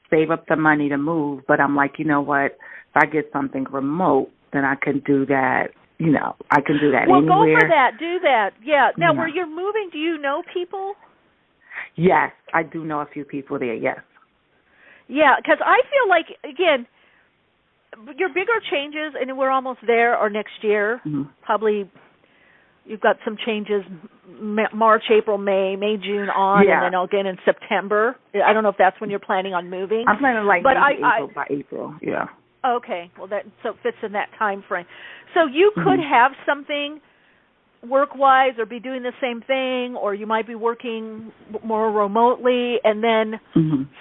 save up the money to move, but I'm like, you know what? If I get something remote, then I can do that. I can do that anywhere. Well, go for that. Do that. Yeah. Now, where you're moving, do you know people? Yes, I do know a few people there, yes. Yeah, because I feel like, again, your bigger changes, and we're almost there, are next year. Probably you've got some changes March, April, May, June on, and then again in September. I don't know if that's when you're planning on moving. I'm planning by April, yeah. Okay, well, so it fits in that time frame. So you could have something work-wise or be doing the same thing, or you might be working more remotely, and then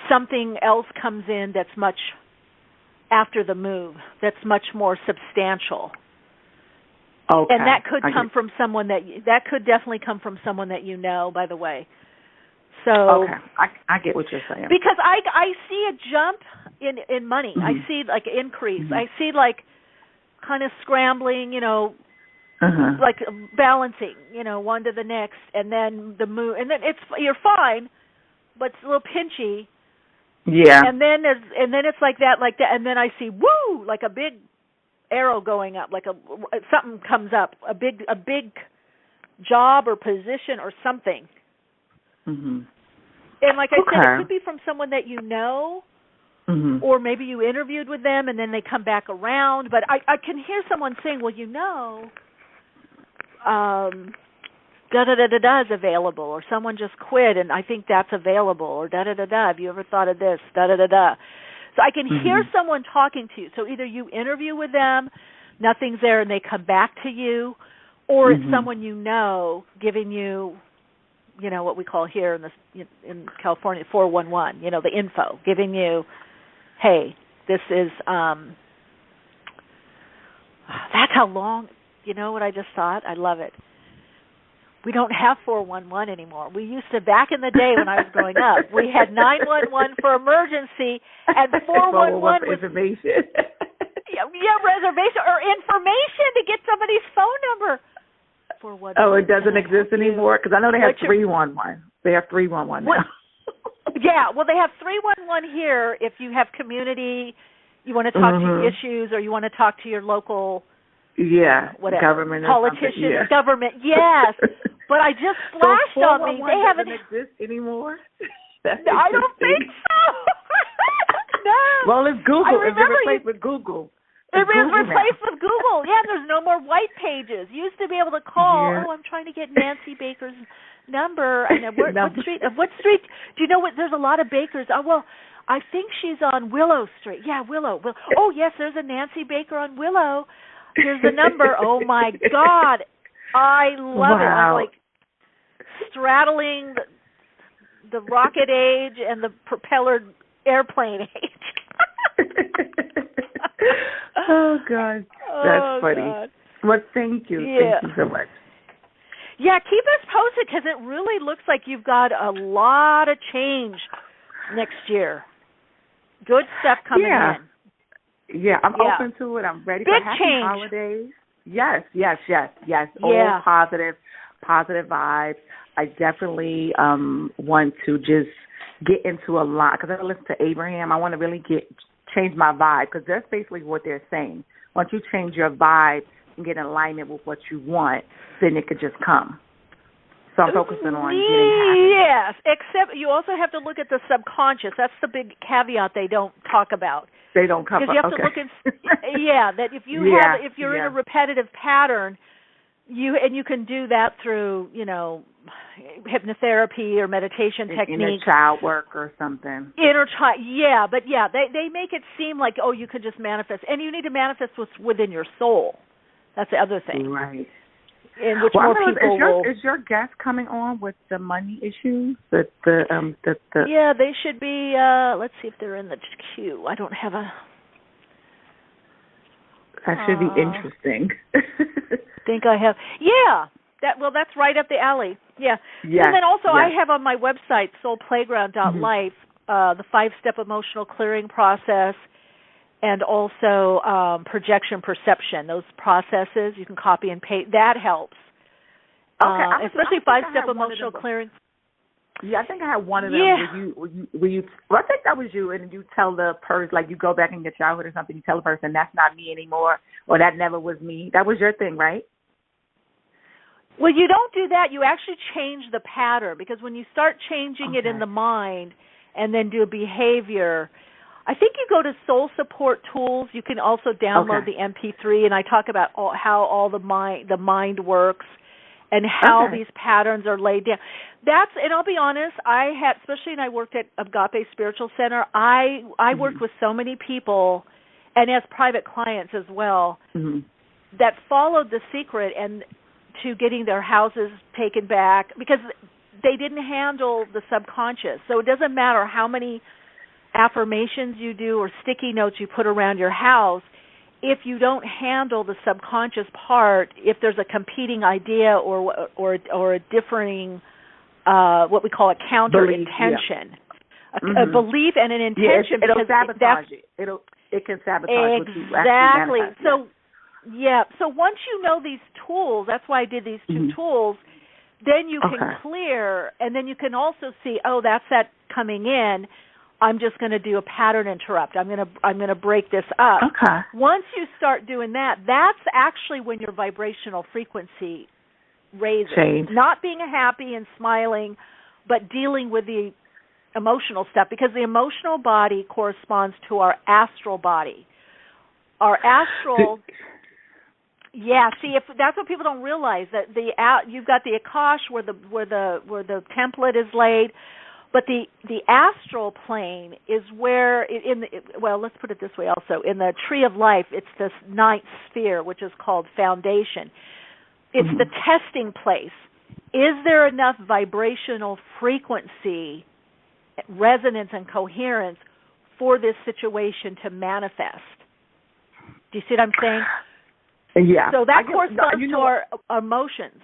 something else comes in that's much after the move, that's much more substantial. Okay. And that could come from someone that could definitely come from someone that you know, by the way. So okay, I get what you're saying. Because I see a jump in money. I see like increase. I see like kind of scrambling, like balancing, one to the next, and then the move, and then you're fine, but it's a little pinchy. Yeah. And then it's like that, and then I see like a big arrow going up, like something comes up, a big job or position or something. And like I said, it could be from someone that you know, or maybe you interviewed with them and then they come back around. But I can hear someone saying, well, da-da-da-da-da is available, or someone just quit and I think that's available, or da-da-da-da, have you ever thought of this, da-da-da-da. So I can hear someone talking to you. So either you interview with them, nothing's there, and they come back to you, or it's someone you know giving you, what we call here in California, 411, the info, giving you, hey, this is, that's how long, what I just thought? I love it. We don't have 411 anymore. We used to, back in the day when I was growing up, we had 911 for emergency, and 411 was information. Reservation or information to get somebody's phone number. 411. Oh, it doesn't exist anymore? Because I know they have 311. They have 311 now. Yeah, well, they have 311 here if you have community, you want to talk to issues, or you want to talk to your local government, politicians, government, yes. But I just flashed on me. They haven't exist anymore. I don't think so. No. Well, it's Google. It's been replaced with Google. It is replaced with Google. Yeah, there's no more white pages. You used to be able to call. Oh, I'm trying to get Nancy Baker's number. And what street? What street? Do you know what? There's a lot of Bakers. Oh, well, I think she's on Willow Street. Yeah, Willow. Oh, yes, there's a Nancy Baker on Willow. Here's the number. Oh, my God. I love it. I'm like straddling the rocket age and the propellered airplane age. Oh, God. That's funny. God. Well, thank you. Yeah. Thank you so much. Yeah, keep us posted because it really looks like you've got a lot of change next year. Good stuff coming in. Yeah, I'm open to it. I'm ready for happy change. Holidays. Yes. All positive vibes. I definitely want to just get into a lot, because I listen to Abraham. I want to really change my vibe, because that's basically what they're saying. Once you change your vibe and get in alignment with what you want, then it could just come. So I'm focusing on getting happy. Yes, except you also have to look at the subconscious. That's the big caveat they don't talk about. They don't cover. Because you have to look that if you if you're in a repetitive pattern, you can do that through hypnotherapy or meditation techniques. Inner child work or something. Inner child, they make it seem like you could just manifest, and you need to manifest what's within your soul. That's the other thing, right? In which more people will. Is your guest coming on with the money issues? The Yeah, they should be. Let's see if they're in the queue. I don't have a. That should be interesting. Think I have. Yeah. That's right up the alley. Yeah. Yes, and then also I have on my website, soulplayground.life, the 5-step emotional clearing process, and also projection perception. Those processes you can copy and paste. That helps. Okay. Especially 5-step emotional clearing. Yeah, I think I had one of them where you I think that was you, and you tell the person, like you go back in your childhood or something, you tell the person, that's not me anymore, or that never was me. That was your thing, right? Well, you don't do that. You actually change the pattern, because when you start changing it in the mind and then do a behavior, I think you go to Soul Support Tools. You can also download the MP3, and I talk about how all the mind works and how these patterns are laid down. And I'll be honest, especially when I worked at Agape Spiritual Center, I worked with so many people, and as private clients as well, that followed the secret, and to getting their houses taken back because they didn't handle the subconscious. So it doesn't matter how many affirmations you do or sticky notes you put around your house. If you don't handle the subconscious part, if there's a competing idea or a differing, what we call a counter intention, a belief and an intention, it'll sabotage it. It can sabotage what you actually manifest. So once you know these tools, that's why I did these two tools. Then you can clear, and then you can also see, that's that coming in. I'm just going to do a pattern interrupt. I'm going to break this up. Okay. Once you start doing that, that's actually when your vibrational frequency raises. Change. Not being happy and smiling, but dealing with the emotional stuff, because the emotional body corresponds to our astral body. Our astral. Yeah, see, if that's what people don't realize, that you've got the Akash where the template is laid, but the astral plane is where let's put it this way also. In the tree of life, it's this ninth sphere, which is called foundation. It's the testing place. Is there enough vibrational frequency, resonance, and coherence for this situation to manifest? Do you see what I'm saying? Yeah. So that corresponds to our emotions.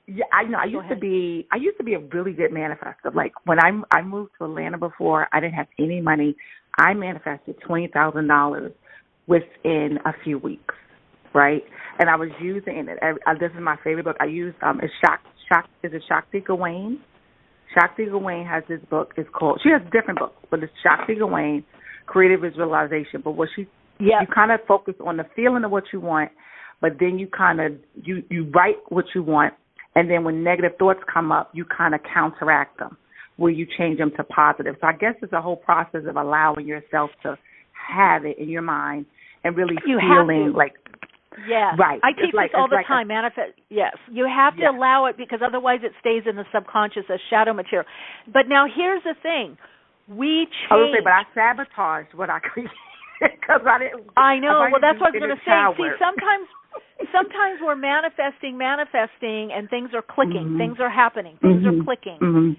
Yeah, I know. I used to be a really good manifester. Like when I moved to Atlanta before, I didn't have any money. I manifested $20,000 within a few weeks, right? And I was using it. This is my favorite book. I used is it Shakti Gawain? Shakti Gawain has this book. It's called. She has different books, but it's Shakti Gawain, Creative Visualization. But what you kind of focus on the feeling of what you want, but then you kind of you write what you want, and then when negative thoughts come up, you kind of counteract them, where you change them to positive. So I guess it's a whole process of allowing yourself to have it in your mind and really feeling like. Yes. Right. I teach this all the time. Manifest. Yes. You have to allow it, because otherwise it stays in the subconscious as shadow material. But now here's the thing: we change. But I sabotaged what I created. Because I know. Well, that's what I was going to say. See, sometimes we're manifesting, and things are clicking, things are happening, things are clicking.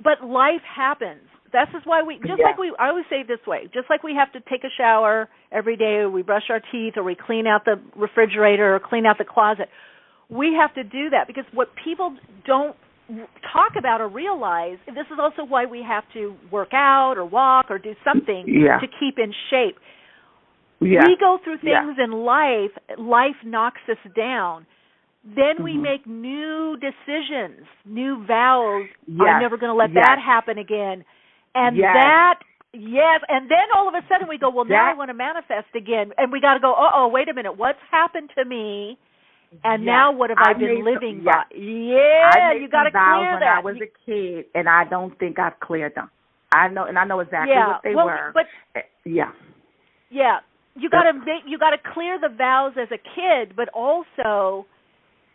But life happens. This is why I always say it this way, just like we have to take a shower every day, or we brush our teeth, or we clean out the refrigerator, or clean out the closet. We have to do that, because what people don't talk about or realize, this is also why we have to work out or walk or do something to keep in shape. Yeah. We go through things in life knocks us down. Then we make new decisions, new vows. I'm never going to let that happen again. And and then all of a sudden we go, well, now I want to manifest again. And we got to go, wait a minute, what's happened to me? And now what have I been living by? You got to clear that. I was a kid, and I don't think I've cleared them. I know exactly what they were. But you got to clear the vows as a kid, but also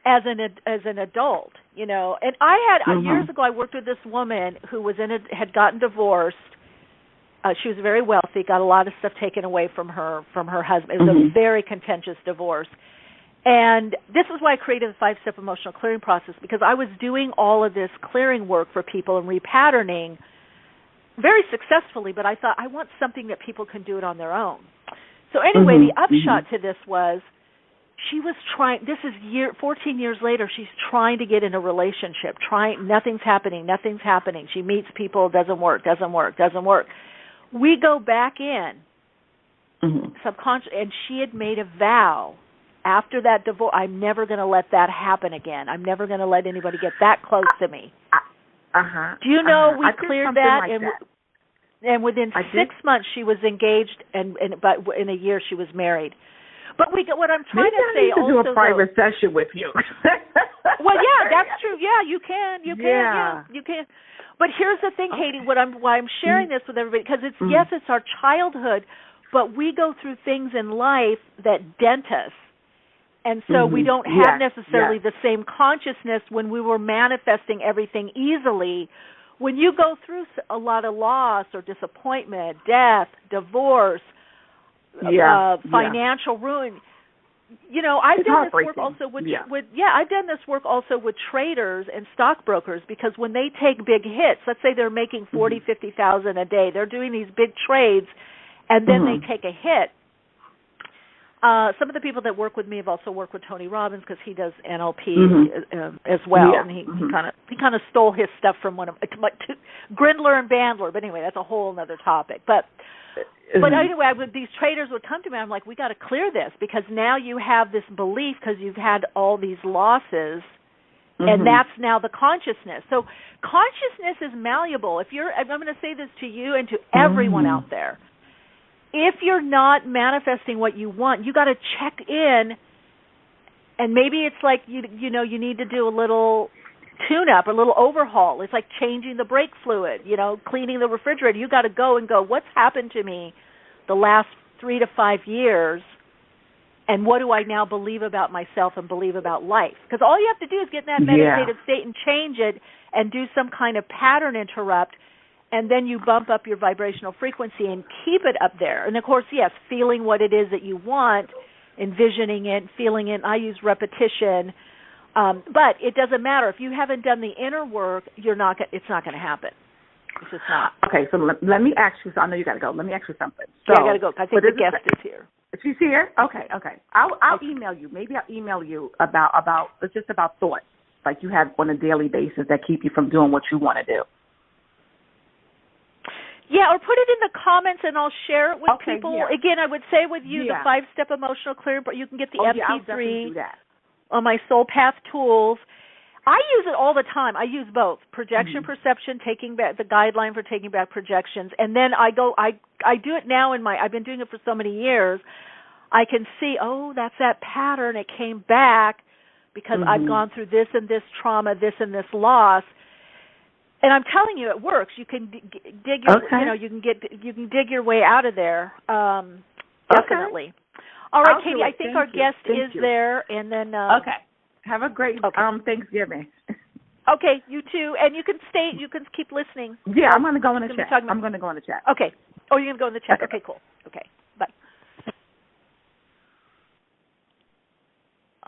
as an adult, you know. And I had years ago, I worked with this woman who had gotten divorced. She was very wealthy, got a lot of stuff taken away from her husband. It was a very contentious divorce. And this is why I created the 5-step emotional clearing process, because I was doing all of this clearing work for people and repatterning very successfully, but I thought I want something that people can do it on their own. So anyway, the upshot to this was she was trying, 14 years later, she's trying to get in a relationship, nothing's happening. She meets people, doesn't work. We go back in, subconscious, and she had made a vow. After that divorce, I'm never going to let that happen again. I'm never going to let anybody get that close to me. Do you know we cleared that, and within 6 months she was engaged, but in a year she was married. But what I'm trying to say also, do a private session with you. Well, that's true. Yeah, you can. You can. But here's the thing, Katie. Why I'm sharing this with everybody, because it's our childhood, but we go through things in life that dent us. And so we don't have necessarily the same consciousness when we were manifesting everything easily. When you go through a lot of loss or disappointment, death, divorce, financial ruin, I've done this work also I've done this work also with traders and stockbrokers, because when they take big hits, let's say they're making 40, 50,000 a day, they're doing these big trades, and then they take a hit. Some of the people that work with me have also worked with Tony Robbins, because he does NLP as well, and he kind of stole his stuff from one of Grindler and Bandler. But anyway, that's a whole other topic. But anyway, these traders would come to me. I'm like, we got to clear this, because now you have this belief because you've had all these losses, and that's now the consciousness. So consciousness is malleable. I'm going to say this to you and to everyone out there. If you're not manifesting what you want, you got to check in, and maybe it's like you need to do a little tune-up, a little overhaul. It's like changing the brake fluid, cleaning the refrigerator. You got to go, what's happened to me the last 3 to 5 years, and what do I now believe about myself and believe about life? Because all you have to do is get in that meditative state and change it and do some kind of pattern interrupt, and then you bump up your vibrational frequency and keep it up there. And, of course, yes, feeling what it is that you want, envisioning it, feeling it. I use repetition. But it doesn't matter. If you haven't done the inner work, it's not going to happen. It's just not. Okay, so let me ask you. So I know you got to go. Let me ask you something. So, I got to go. I think the guest is here. She's here? Okay. I'll email you. Maybe I'll email you about it's just about thoughts like you have on a daily basis that keep you from doing what you want to do. Yeah, or put it in the comments and I'll share it with people. Yeah. Again, I would say with you the 5-step emotional clearing, but you can get the FP3 on my Soul Path tools. I use it all the time. I use both projection, perception, taking back the guideline for taking back projections, and then I do it now I've been doing it for so many years. I can see, that's that pattern. It came back because I've gone through this and this trauma, this and this loss. And I'm telling you, it works. You can dig your, you can dig your way out of there. Definitely. All right, Katie. I think our guest is there, and then. Have a great Thanksgiving. Okay, you too, and you can stay. You can keep listening. Yeah, I'm going to go in the chat. I'm going to go in the chat. Okay. Oh, you're going to go in the chat. Okay, cool. Okay, bye.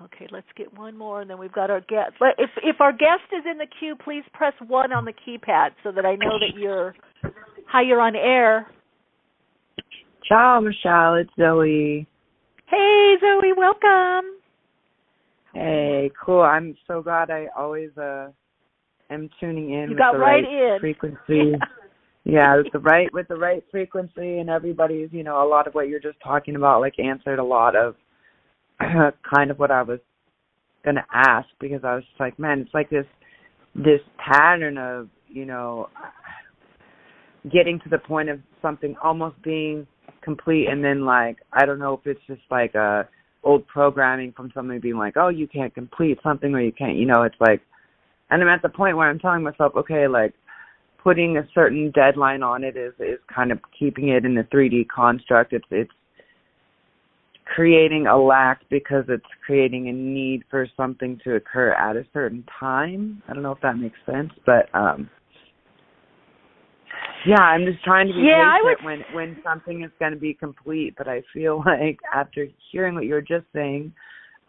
Okay, let's get one more, and then we've got our guest. If our guest is in the queue, please press 1 on the keypad so that I know that you're on air. Ciao, Michelle. It's Zoe. Hey, Zoe. Welcome. Hey, cool. I'm so glad I always am tuning in with the right frequency. Yeah, with the right frequency, and everybody's, a lot of what you're just talking about, answered a lot of kind of what I was going to ask, because I was just like, man, it's like this pattern of, getting to the point of something almost being complete, and then I don't know if it's just old programming from somebody being like, oh, you can't complete something, or you can't, it's like, and I'm at the point where I'm telling myself, okay, putting a certain deadline on it is kind of keeping it in the 3D construct. It's creating a lack because it's creating a need for something to occur at a certain time. I don't know if that makes sense, but I'm just trying to be patient when something is going to be complete. But I feel like after hearing what you were just saying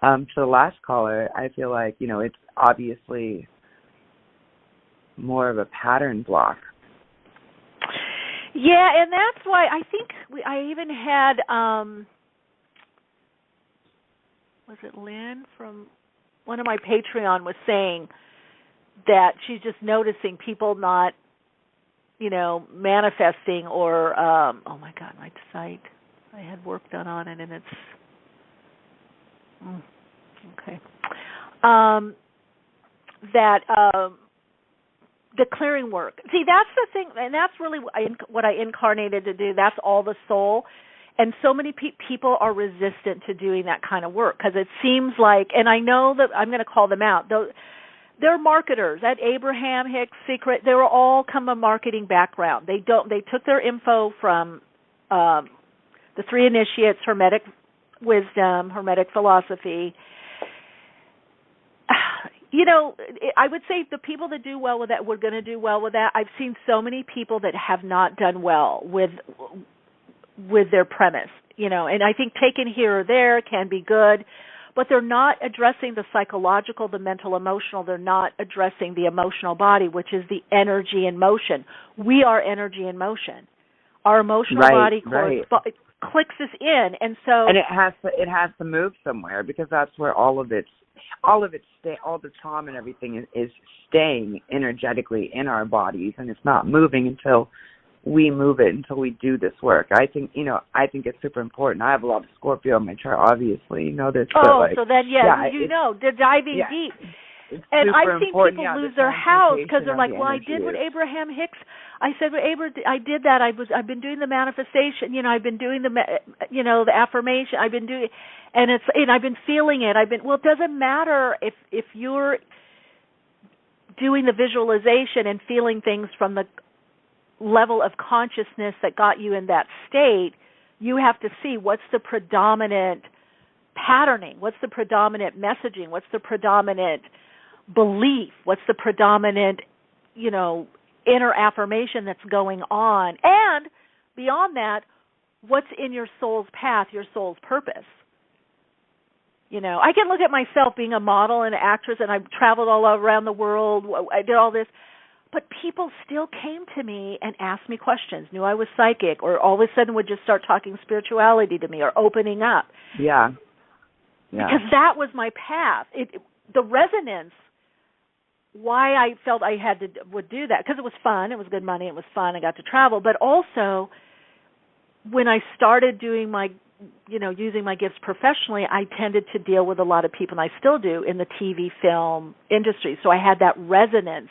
to the last caller, I feel like, it's obviously more of a pattern block. Yeah, and that's why I think I even had, was it Lynn from one of my Patreon was saying that she's just noticing people not, manifesting or, oh my God, my site, I had work done on it and it's, okay. The clearing work. See, that's the thing, and that's really what I incarnated to do. That's all the soul. And so many people are resistant to doing that kind of work because it seems like, and I know that I'm going to call them out, they're marketers. At Abraham Hicks Secret, they were all come a marketing background. They took their info from the 3 initiates, Hermetic wisdom, Hermetic philosophy. I would say the people that do well with that, we're going to do well with that. I've seen so many people that have not done well with their premise. and I think taken here or there can be good, but they're not addressing the psychological, the mental, emotional. They're not addressing the emotional body, which is the energy in motion. We are energy in motion. Our emotional body clicks us in, and so it has to move somewhere, because that's where all the trauma and everything is staying energetically in our bodies, and it's not moving until we move it, until we do this work. I think it's super important. I have a lot of Scorpio in my chart, obviously, you know this. Oh, so then, they're diving deep. And I've seen people lose their house because they're like, well, I did what Abraham Hicks. I said, well, I did that. I've been doing the manifestation. I've been doing the affirmation. I've been doing, and I've been feeling it. Well, it doesn't matter if you're doing the visualization and feeling things from the level of consciousness that got you in that state. You have to see what's the predominant patterning, what's the predominant messaging, what's the predominant belief, what's the predominant, inner affirmation that's going on, and beyond that, what's in your soul's path, your soul's purpose. I can look at myself being a model and an actress, and I've traveled all around the world, I did all this, but people still came to me and asked me questions, knew I was psychic, or all of a sudden would just start talking spirituality to me or opening up. Yeah. Because that was my path. The resonance, why I felt I would do that, because it was fun, it was good money, it was fun, I got to travel, but also when I started doing my, using my gifts professionally, I tended to deal with a lot of people, and I still do, in the TV, film industry, so I had that resonance,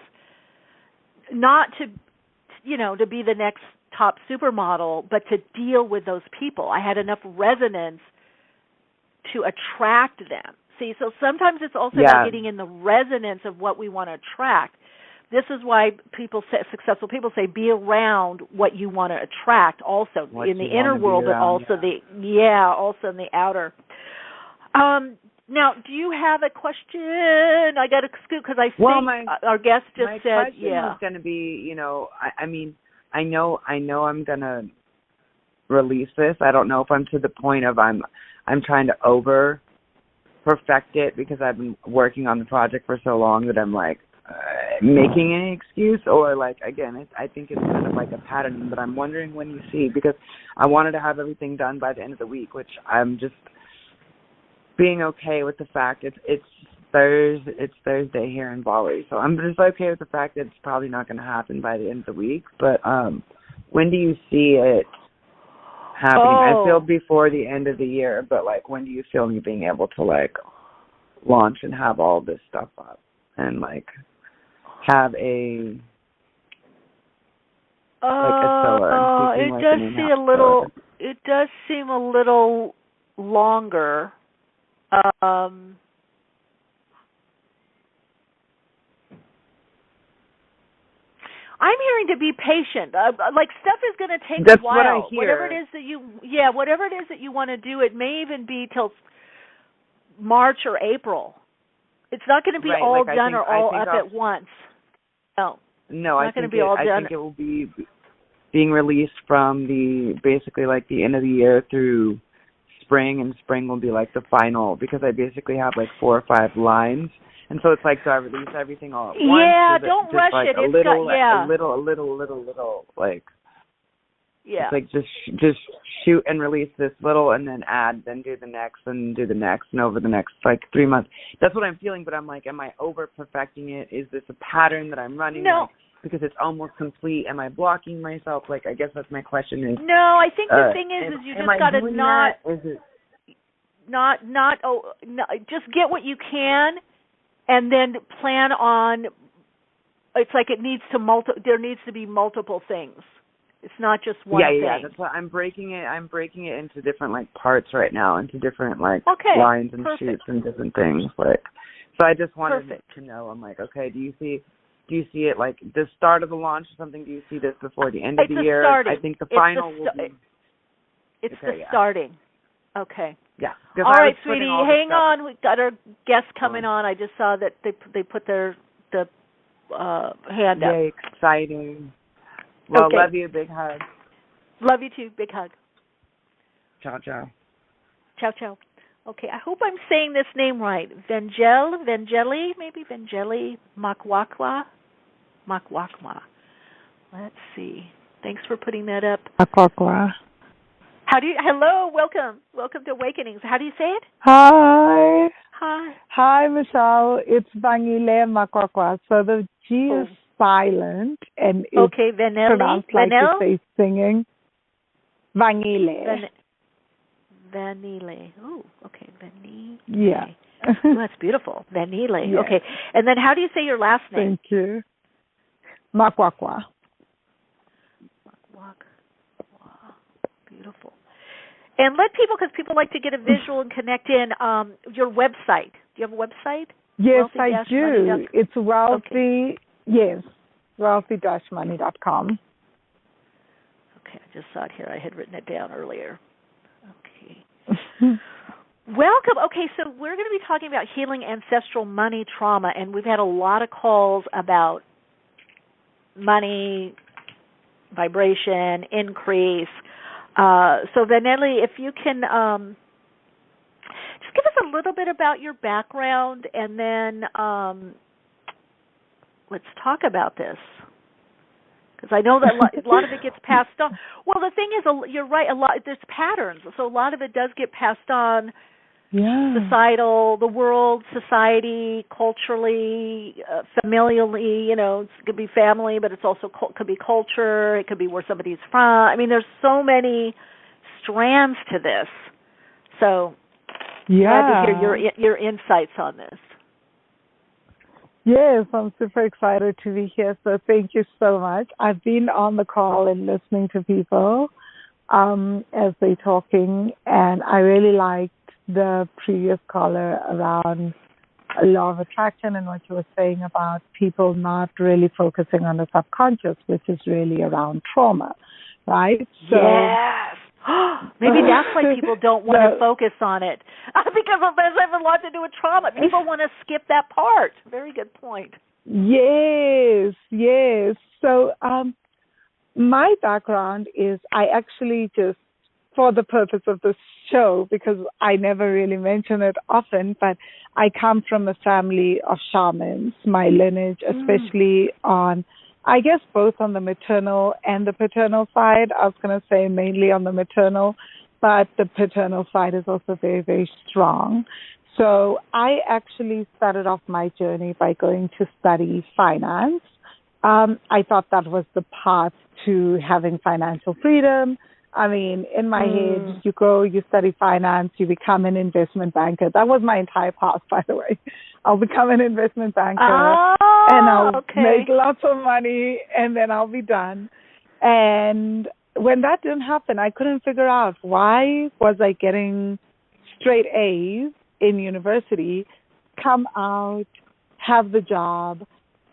not to, to be the next top supermodel, but to deal with those people. I had enough resonance to attract them. See, so sometimes it's also about getting in the resonance of what we want to attract. This is why successful people say, be around what you want to attract also in the inner world, but also also in the outer. Now, do you have a question? I got to scoot because I think our guest just said, my question was going to be, I know I'm going to release this. I don't know if I'm to the point of I'm trying to over perfect it because I've been working on the project for so long that I'm like making an excuse, or again, I think it's kind of like a pattern, but I'm wondering when you see, because I wanted to have everything done by the end of the week, which I'm just being okay with the fact it's Thursday here in Bali, so I'm just okay with the fact that it's probably not going to happen by the end of the week. But when do you see it happening? I feel before the end of the year, but when do you feel me being able to launch and have all this stuff up and have a seller? It does seem a little longer. I'm hearing to be patient. Stuff is going to take a while. What I hear. Whatever it is that you want to do, it may even be till March or April. It's not going to be all done or all up at once. No, I think it will be being released from the end of the year through spring, and spring will be the final, because I basically have 4 or 5 lines. And so it's do I release everything all at once? Yeah, don't rush it. A little. Just shoot and release this little, and then add, then do the next, and do the next, and over the next 3 months. That's what I'm feeling, but I'm am I over perfecting it? Is this a pattern that I'm running? No. Because it's almost complete. Am I blocking myself? I guess that's my question. Is no? I think the thing is you just got to just get what you can. And then plan on. It's it needs to there needs to be multiple things. It's not just one thing. Yeah. That's why I'm breaking it. I'm breaking it into different parts right now, into different lines and shoots and different things. So I just wanted to know. I'm okay. Do you see it the start of the launch or something? Do you see this before the end of the year? Starting. I think the final will be. It's the starting. Okay. Yeah. All right, sweetie, hang on. We got our guest coming on. I just saw that they put the hand up. Yay, exciting. Well, okay. Love you. Big hug. Love you too. Big hug. Ciao, ciao. Ciao, ciao. Okay, I hope I'm saying this name right. Vangile Makwakwa. Let's see. Thanks for putting that up. Makwakwa. Hello, welcome to Awakenings. How do you say it? Hi. Hi. Hi, Michele. It's Vangile Makwakwa. So the G is silent, and it's pronounced like you say singing. Vangile. Vanille. Oh, okay. Vanille. Yeah. Oh, that's beautiful. Vanille. Yes. Okay. And then how do you say your last name? Thank you. Makwakwa. Beautiful. And let people, because people like to get a visual and connect in, your website. Do you have a website? Yes, I do. It's wealthy, yes, wealthy-money.com. Okay, I just saw it here. I had written it down earlier. Okay. Welcome. Okay, so we're going to be talking about healing ancestral money trauma, and we've had a lot of calls about money, vibration, increase. So, Vanelli, if you can just give us a little bit about your background, and then let's talk about this. Because I know that a lot of it gets passed on. Well, the thing is, you're right. There's patterns, so a lot of it does get passed on. Yeah. Societal, the world, society, culturally, familially. It could be family, but it's also could be culture. It could be where somebody's from. I mean, there's so many strands to this. So, glad to hear your insights on this. Yes, I'm super excited to be here, so thank you so much. I've been on the call and listening to people as they're talking, and I really liked the previous caller around law of attraction and what you were saying about people not really focusing on the subconscious, which is really around trauma, right? So, yes. Maybe that's why people don't want to focus on it, because it has a lot to do with trauma. People want to skip that part. Very good point. Yes. So my background is I actually just, for the purpose of this show, because I never really mention it often, but I come from a family of shamans. My lineage, especially on, I guess, both on the maternal and the paternal side. I was going to say mainly on the maternal, but the paternal side is also very, very strong. So I actually started off my journey by going to study finance. I thought that was the path to having financial freedom. I mean, in my head, you go, you study finance, you become an investment banker. That was my entire path, by the way. I'll become an investment banker, and I'll make lots of money, and then I'll be done. And when that didn't happen, I couldn't figure out why was I getting straight A's in university, come out, have the job,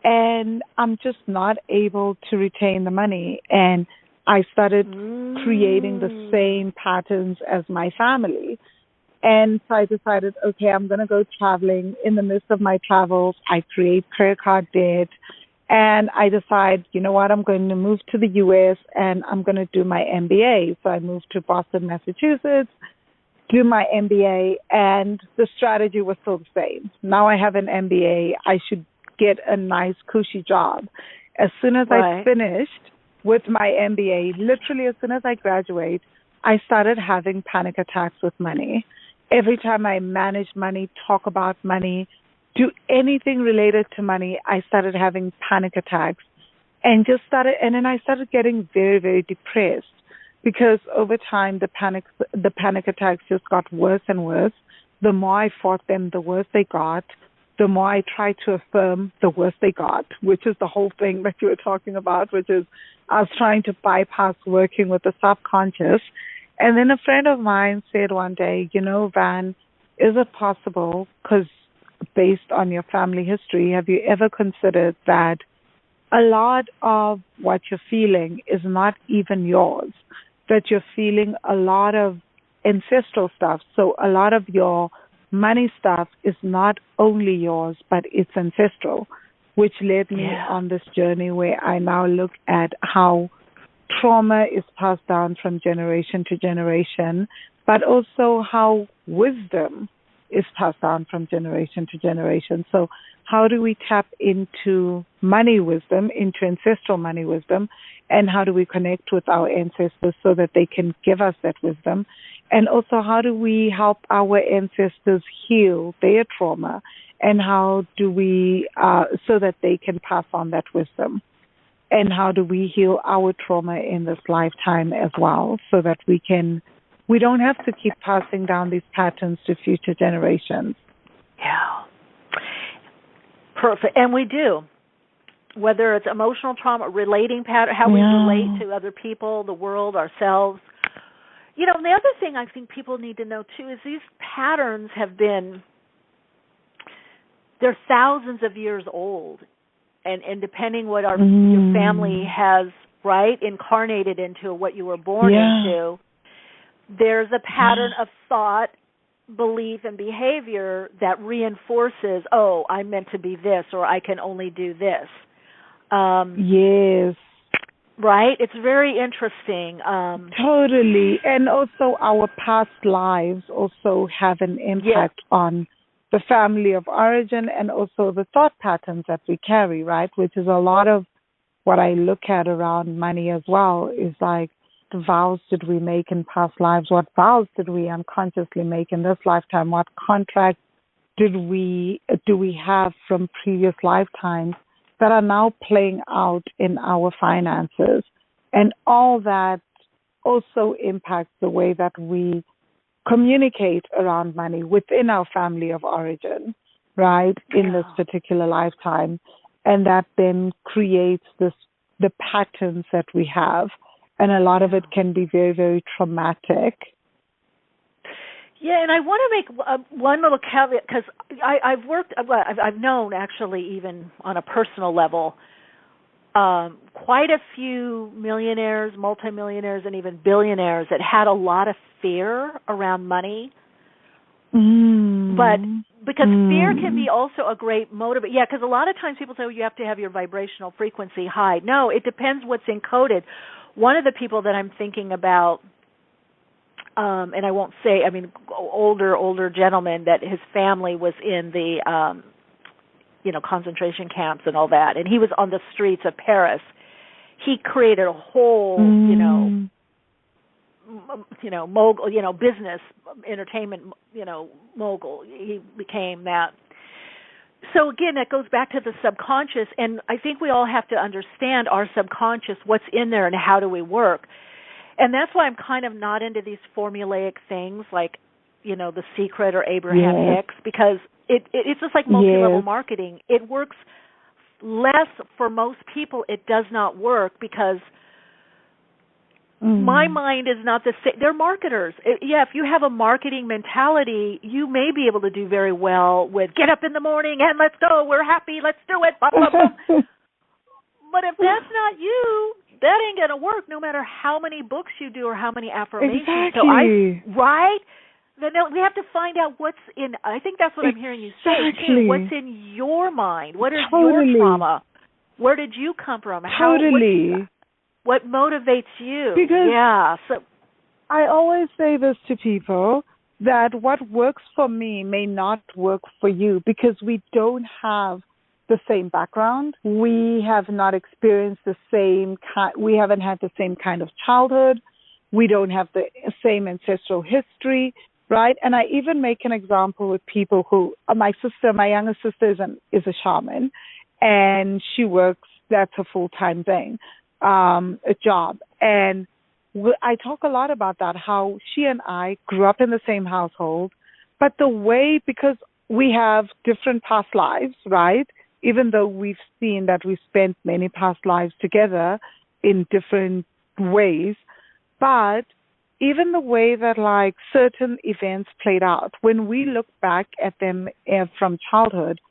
and I'm just not able to retain the money. And I started creating the same patterns as my family. And so I decided, okay, I'm going to go traveling. In the midst of my travels, I create credit card debt. And I decide, you know what, I'm going to move to the U.S. and I'm going to do my MBA. So I moved to Boston, Massachusetts, do my MBA, and the strategy was still the same. Now I have an MBA. I should get a nice, cushy job. As soon as I finished with my MBA, literally as soon as I graduate, I started having panic attacks with money. Every time I manage money, talk about money, do anything related to money, I started having panic attacks and then I started getting very, very depressed because over time the panic attacks just got worse and worse. The more I fought them, the worse they got. The more I tried to affirm, the worse they got, which is the whole thing that you were talking about, which is I was trying to bypass working with the subconscious. And then a friend of mine said one day, you know, Van, is it possible, because based on your family history, have you ever considered that a lot of what you're feeling is not even yours, that you're feeling a lot of ancestral stuff, so a lot of your money stuff is not only yours, but it's ancestral, which led me on this journey where I now look at how trauma is passed down from generation to generation, but also how wisdom is passed on from generation to generation. So how do we tap into money wisdom, into ancestral money wisdom, and how do we connect with our ancestors so that they can give us that wisdom? And also, how do we help our ancestors heal their trauma, and how do we, so that they can pass on that wisdom? And how do we heal our trauma in this lifetime as well, so that we don't have to keep passing down these patterns to future generations. Yeah. Perfect. And we do. Whether it's emotional trauma, relating pattern, how we relate to other people, the world, ourselves. You know, the other thing I think people need to know, too, is these patterns they're thousands of years old. And depending what your family has, incarnated into, what you were born into, there's a pattern of thought, belief, and behavior that reinforces, oh, I'm meant to be this, or I can only do this. Yes. Right? It's very interesting. Totally. And also our past lives also have an impact on the family of origin, and also the thought patterns that we carry, right? Which is a lot of what I look at around money as well, is like, the vows did we make in past lives? What vows did we unconsciously make in this lifetime? What contracts do we have from previous lifetimes that are now playing out in our finances? And all that also impacts the way that we communicate around money within our family of origin, right, in this particular lifetime. And that then creates the patterns that we have. And a lot of it can be very, very traumatic. Yeah, and I want to make one little caveat, because I've known, actually, even on a personal level, quite a few millionaires, multimillionaires, and even billionaires that had a lot of fear around money. But because fear can be also a great motivator. Yeah, because a lot of times people say, you have to have your vibrational frequency high. No, it depends what's encoded. One of the people that I'm thinking about, and I won't say, older gentleman, that his family was in the, concentration camps and all that, and he was on the streets of Paris. He created a whole, mogul, business, entertainment, mogul. He became that. So again, that goes back to the subconscious, and I think we all have to understand our subconscious, what's in there, and how do we work. And that's why I'm kind of not into these formulaic things like, The Secret or Abraham Hicks, because it's just like multi-level marketing. It works less for most people. It does not work because my mind is not the same. They're marketers. If you have a marketing mentality, you may be able to do very well with get up in the morning and let's go, we're happy, let's do it, blah, blah, blah. But if that's not you, that ain't going to work no matter how many books you do or how many affirmations. Exactly. Then we have to find out what's in, I think that's what I'm hearing you say, too. What's in your mind? What is your trauma? Where did you come from? What motivates you? Because so I always say this to people, that what works for me may not work for you, because we don't have the same background. We have not experienced the same we haven't had the same kind of childhood. We don't have the same ancestral history, right? And I even make an example with people who, my youngest sister is a shaman, and she works, that's her full-time thing. A job. And I talk a lot about that, how she and I grew up in the same household, but the way, because we have different past lives, right? Even though we've seen that we spent many past lives together in different ways, but even the way that like certain events played out, when we look back at them from childhood,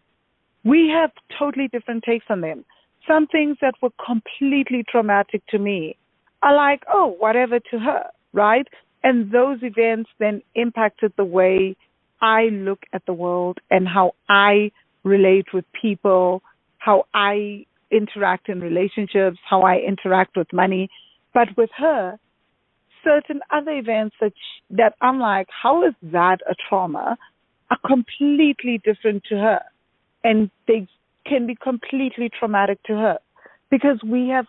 we have totally different takes on them. Some things that were completely traumatic to me are like, oh, whatever to her, right? And those events then impacted the way I look at the world and how I relate with people, how I interact in relationships, how I interact with money. But with her, certain other events that I'm like, how is that a trauma, are completely different to her. And they can be completely traumatic to her because we're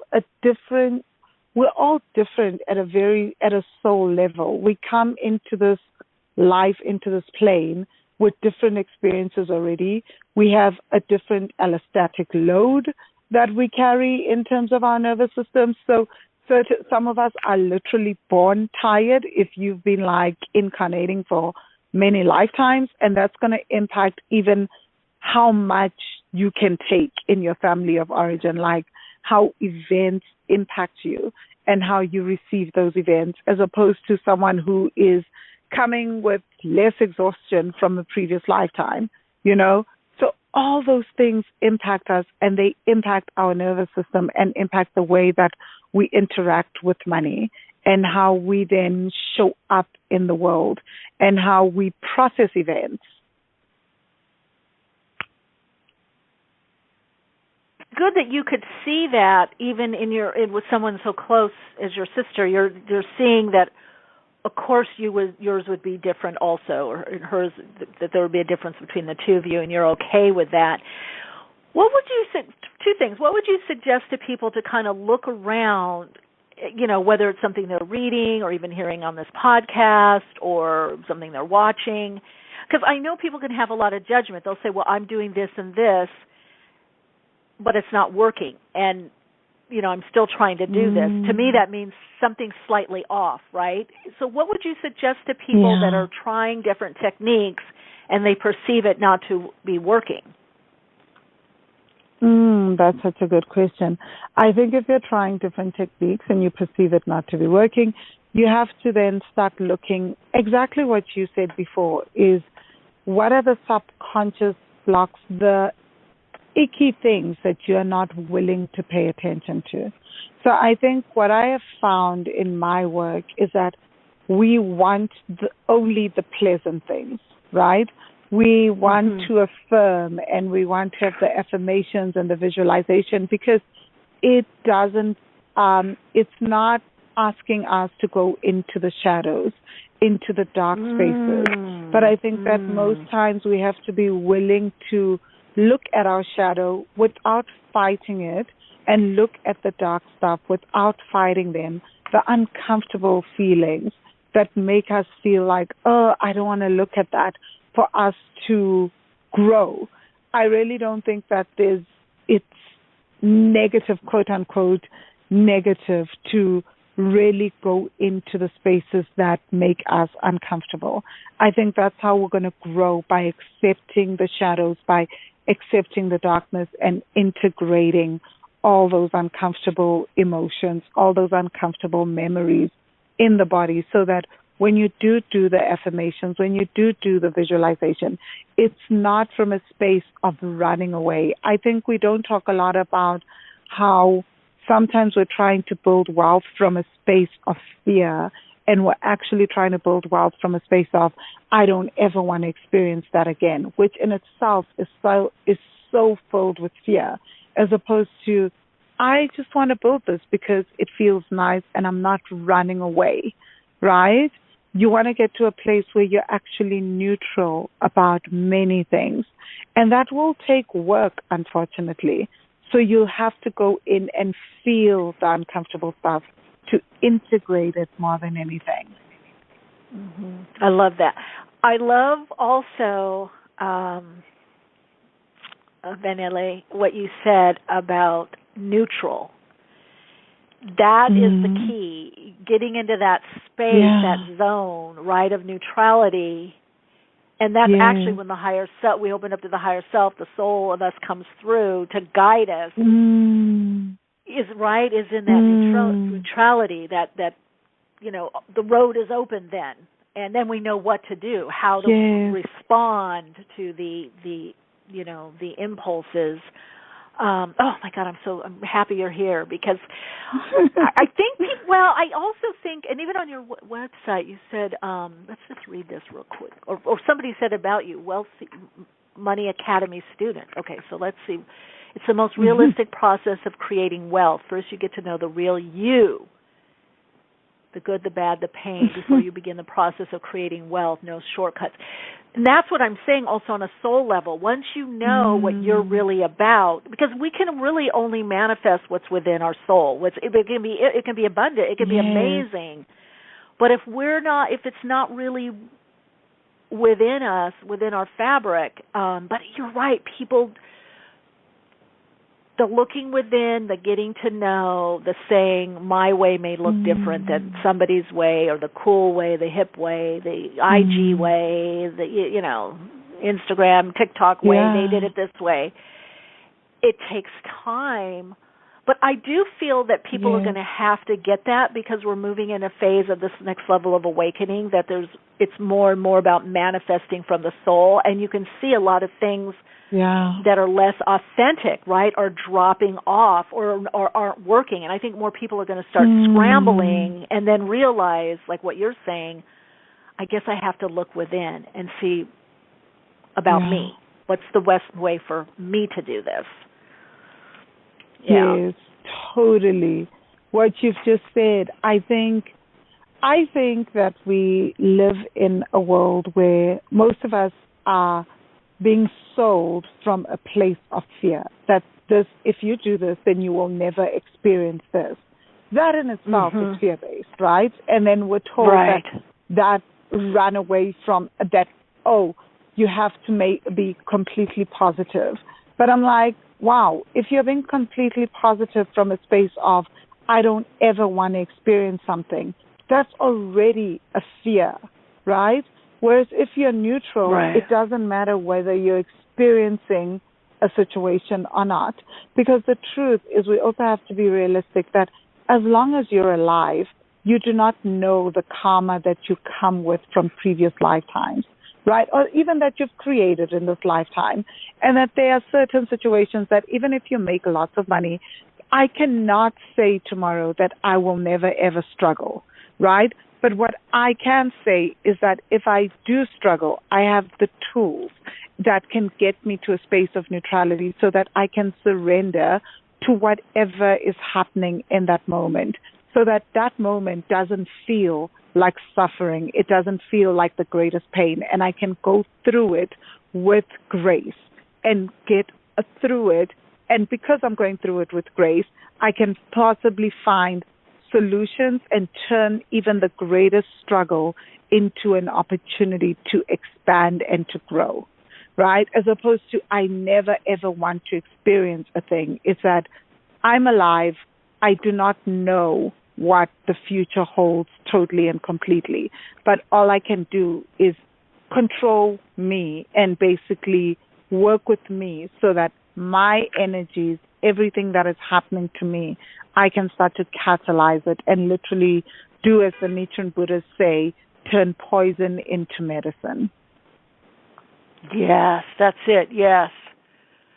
all different at a soul level. We come into this life, into this plane with different experiences already. We have a different allostatic load that we carry in terms of our nervous system. So some of us are literally born tired if you've been like incarnating for many lifetimes, and that's going to impact even how much you can take in your family of origin, like how events impact you and how you receive those events, as opposed to someone who is coming with less exhaustion from a previous lifetime, you know? So all those things impact us, and they impact our nervous system and impact the way that we interact with money and how we then show up in the world and how we process events. Good that you could see that even with someone so close as your sister. You're seeing that, of course, yours would be different also, or hers, that there would be a difference between the two of you, and you're okay with that. What would you say? Two things. What would you suggest to people to kind of look around, you know, whether it's something they're reading or even hearing on this podcast or something they're watching? Because I know people can have a lot of judgment. They'll say, well, I'm doing this and this, but it's not working, and you know, I'm still trying to do this. To me, that means something slightly off, right? So what would you suggest to people that are trying different techniques and they perceive it not to be working? That's such a good question. I think if you're trying different techniques and you perceive it not to be working, you have to then start looking exactly what you said before, is what are the subconscious blocks, the icky things that you're not willing to pay attention to. So I think what I have found in my work is that we want only the pleasant things, right? We want to affirm, and we want to have the affirmations and the visualization, because it doesn't, it's not asking us to go into the shadows, into the dark spaces. But I think that most times we have to be willing to look at our shadow without fighting it, and look at the dark stuff without fighting them, the uncomfortable feelings that make us feel like, oh, I don't want to look at that, for us to grow. I really don't think that it's negative, quote unquote, negative to really go into the spaces that make us uncomfortable. I think that's how we're going to grow, by accepting the shadows, by accepting the darkness, and integrating all those uncomfortable emotions, all those uncomfortable memories in the body, so that when you do the affirmations, when you do the visualization, it's not from a space of running away. I think we don't talk a lot about how sometimes we're trying to build wealth from a space of fear, and we're actually trying to build wealth from a space of, I don't ever want to experience that again, which in itself is so filled with fear, as opposed to, I just want to build this because it feels nice and I'm not running away, right? You want to get to a place where you're actually neutral about many things. And that will take work, unfortunately. So you'll have to go in and feel the uncomfortable stuff to integrate it more than anything. I love that. I love also, Vangile, what you said about neutral. That is the key, getting into that space, that zone, right, of neutrality. And that's actually when the higher self, we open up to the higher self, the soul of us comes through to guide us. Is in that neutrality, that you know, the road is open then, and then we know what to do, how to respond to the you know, the impulses. Oh my God, I'm happy you're here, because I think I also think, and even on your website you said, let's just read this real quick, or somebody said about you, Wealthy Money Academy student. Okay, so let's see. It's the most realistic process of creating wealth. First, you get to know the real you. the good, the bad, the pain, before you begin the process of creating wealth, no shortcuts. And that's what I'm saying also on a soul level. Once you know what you're really about, because we can really only manifest what's within our soul. It can be abundant, it can be amazing. But if it's not really within us, within our fabric, but you're right, people, the looking within, the getting to know, the saying, my way may look different than somebody's way, or the cool way, the hip way, the IG way, the, Instagram, TikTok way, they did it this way. It takes time. But I do feel that people are going to have to get that, because we're moving in a phase of this next level of awakening, that it's more and more about manifesting from the soul, and you can see a lot of things that are less authentic, right, are dropping off or aren't working. And I think more people are going to start scrambling and then realize, like what you're saying, I guess I have to look within and see about me. What's the best way for me to do this? Yes, totally. What you've just said, I think that we live in a world where most of us are being sold from a place of fear. That if you do this, then you will never experience this. That in itself is fear-based, right? And then we're told that run away from that, you have to be completely positive. But I'm like, wow, if you're being completely positive from a space of, I don't ever want to experience something, that's already a fear, right? Whereas if you're neutral, it doesn't matter whether you're experiencing a situation or not. Because the truth is, we also have to be realistic that as long as you're alive, you do not know the karma that you come with from previous lifetimes, right? Or even that you've created in this lifetime. And that there are certain situations that even if you make lots of money, I cannot say tomorrow that I will never ever struggle, right? But what I can say is that if I do struggle, I have the tools that can get me to a space of neutrality so that I can surrender to whatever is happening in that moment, so that that moment doesn't feel like suffering. It doesn't feel like the greatest pain, and I can go through it with grace and get through it. And because I'm going through it with grace, I can possibly find solutions and turn even the greatest struggle into an opportunity to expand and to grow, right? As opposed to, I never ever want to experience a thing. It's that I'm alive. I do not know what the future holds totally and completely, but all I can do is control me and basically work with me so that my energies, everything that is happening to me, I can start to catalyze it and literally do, as the Nichiren Buddhists say, turn poison into medicine. Yes, that's it. Yes.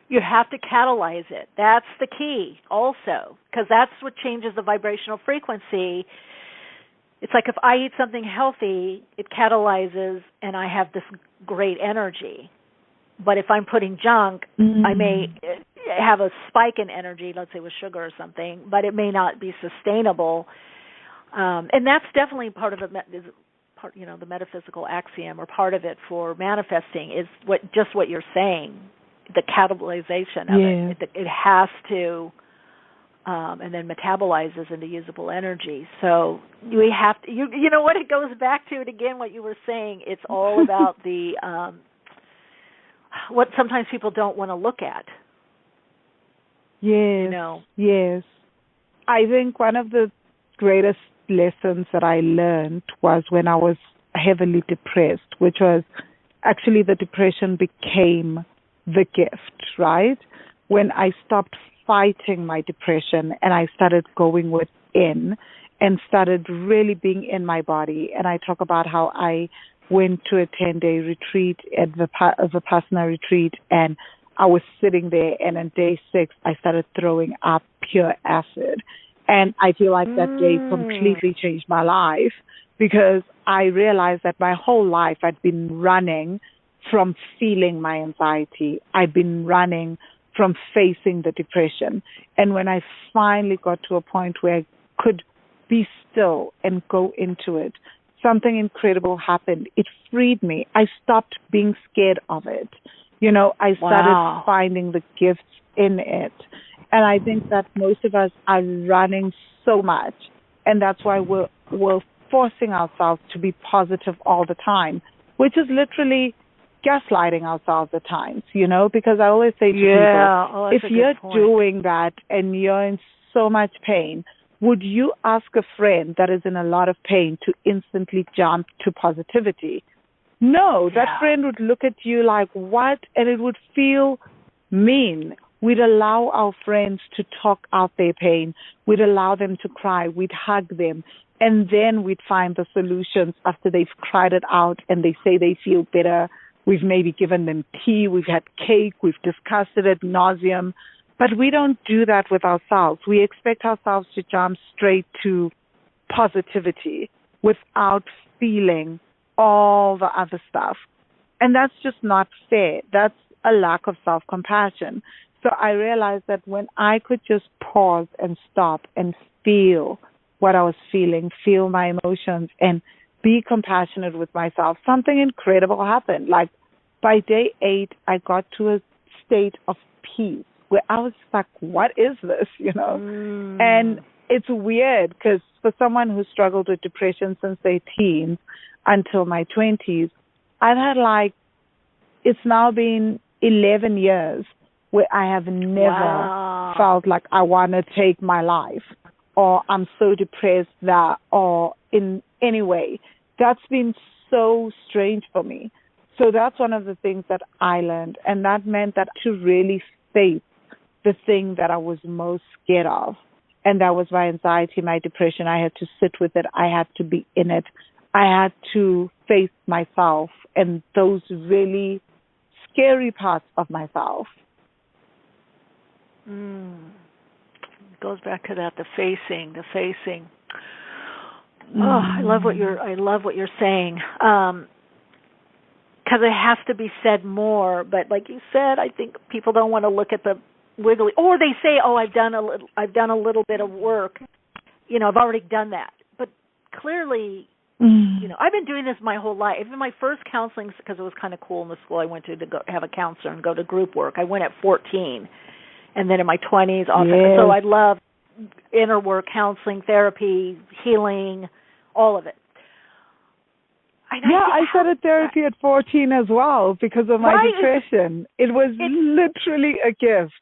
You have to catalyze it. That's the key also, because that's what changes the vibrational frequency. It's like if I eat something healthy, it catalyzes and I have this great energy. But if I'm putting junk, I may have a spike in energy, let's say with sugar or something, but it may not be sustainable. And that's definitely part of the metaphysical axiom, or part of it for manifesting, is what you're saying, the catalyzation of it. It has to, and then metabolizes into usable energy. So we have to, you know what, it goes back to it again, what you were saying. It's all about the what sometimes people don't want to look at. Yes, yes. I think one of the greatest lessons that I learned was when I was heavily depressed, which was actually the depression became the gift, right? When I stopped fighting my depression and I started going within and started really being in my body. And I talk about how I went to a 10-day retreat at the Vipassana retreat, and I was sitting there, and on day 6, I started throwing up pure acid. And I feel like that day completely changed my life, because I realized that my whole life I'd been running from feeling my anxiety. I'd been running from facing the depression. And when I finally got to a point where I could be still and go into it. Something incredible happened. It freed me. I stopped being scared of it. I started finding the gifts in it. And I think that most of us are running so much, and that's why we're forcing ourselves to be positive all the time, which is literally gaslighting ourselves at times, because I always say to people, if you're doing that and you're in so much pain, would you ask a friend that is in a lot of pain to instantly jump to positivity? No, that friend would look at you like, what? And it would feel mean. We'd allow our friends to talk out their pain. We'd allow them to cry. We'd hug them. And then we'd find the solutions after they've cried it out and they say they feel better. We've maybe given them tea. We've had cake. We've discussed it ad nauseum. But we don't do that with ourselves. We expect ourselves to jump straight to positivity without feeling all the other stuff. And that's just not fair. That's a lack of self-compassion. So I realized that when I could just pause and stop and feel what I was feeling, feel my emotions, and be compassionate with myself, something incredible happened. Like by day 8, I got to a state of peace where I was like, what is this, And it's weird because for someone who struggled with depression since their teens until my 20s, I've had it's now been 11 years where I have never felt like I want to take my life or I'm so depressed that, or in any way. That's been so strange for me. So that's one of the things that I learned, and that meant that to really face the thing that I was most scared of, and that was my anxiety, my depression. I had to sit with it. I had to be in it. I had to face myself and those really scary parts of myself. It goes back to that, the facing. Oh, I love what you're saying. Because it has to be said more, but like you said, I think people don't want to look at the wiggly, or they say, "Oh, I've done a little bit of work. I've already done that." But clearly, I've been doing this my whole life. Even my first counseling, because it was kind of cool in the school I went to go have a counselor and go to group work. I went at 14, and then in my 20s, often. So I love inner work, counseling, therapy, healing, all of it. I started therapy at 14 as well because of my depression. It was literally a gift.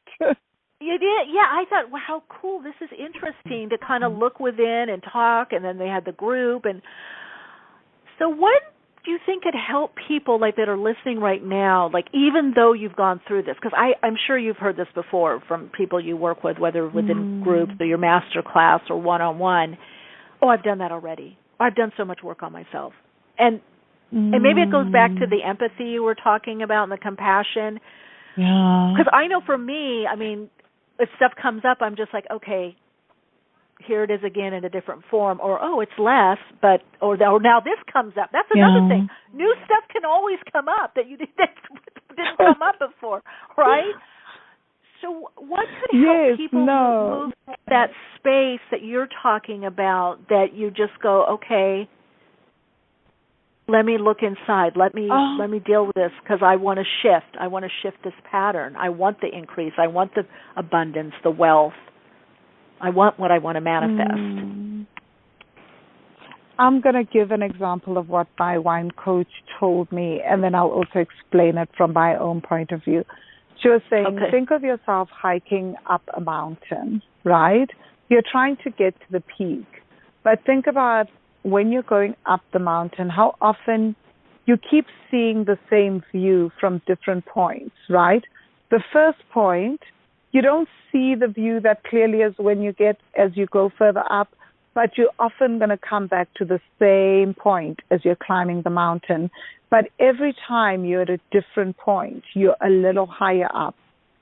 You did? Yeah, I thought, wow, how cool. This is interesting to kind of look within and talk, and then they had the group. And so what do you think could help people that are listening right now, even though you've gone through this? Because I'm sure you've heard this before from people you work with, whether within groups or your master class or one-on-one. Oh, I've done that already. I've done so much work on myself. And maybe it goes back to the empathy you were talking about and the compassion. Yeah. Because I know for me, if stuff comes up, I'm just like, okay, here it is again in a different form, or it's less, or now this comes up. That's another thing. New stuff can always come up that didn't come up before, right? So what could help people move that space that you're talking about, that you just go, okay, let me look inside. Let me deal with this because I want to shift. I want to shift this pattern. I want the increase. I want the abundance, the wealth. I want what I want to manifest. I'm going to give an example of what my wine coach told me, and then I'll also explain it from my own point of view. She was saying, think of yourself hiking up a mountain, right? You're trying to get to the peak, but think about when you're going up the mountain, how often you keep seeing the same view from different points, right? The first point, you don't see the view that clearly as you go further up, but you're often going to come back to the same point as you're climbing the mountain. But every time you're at a different point, you're a little higher up,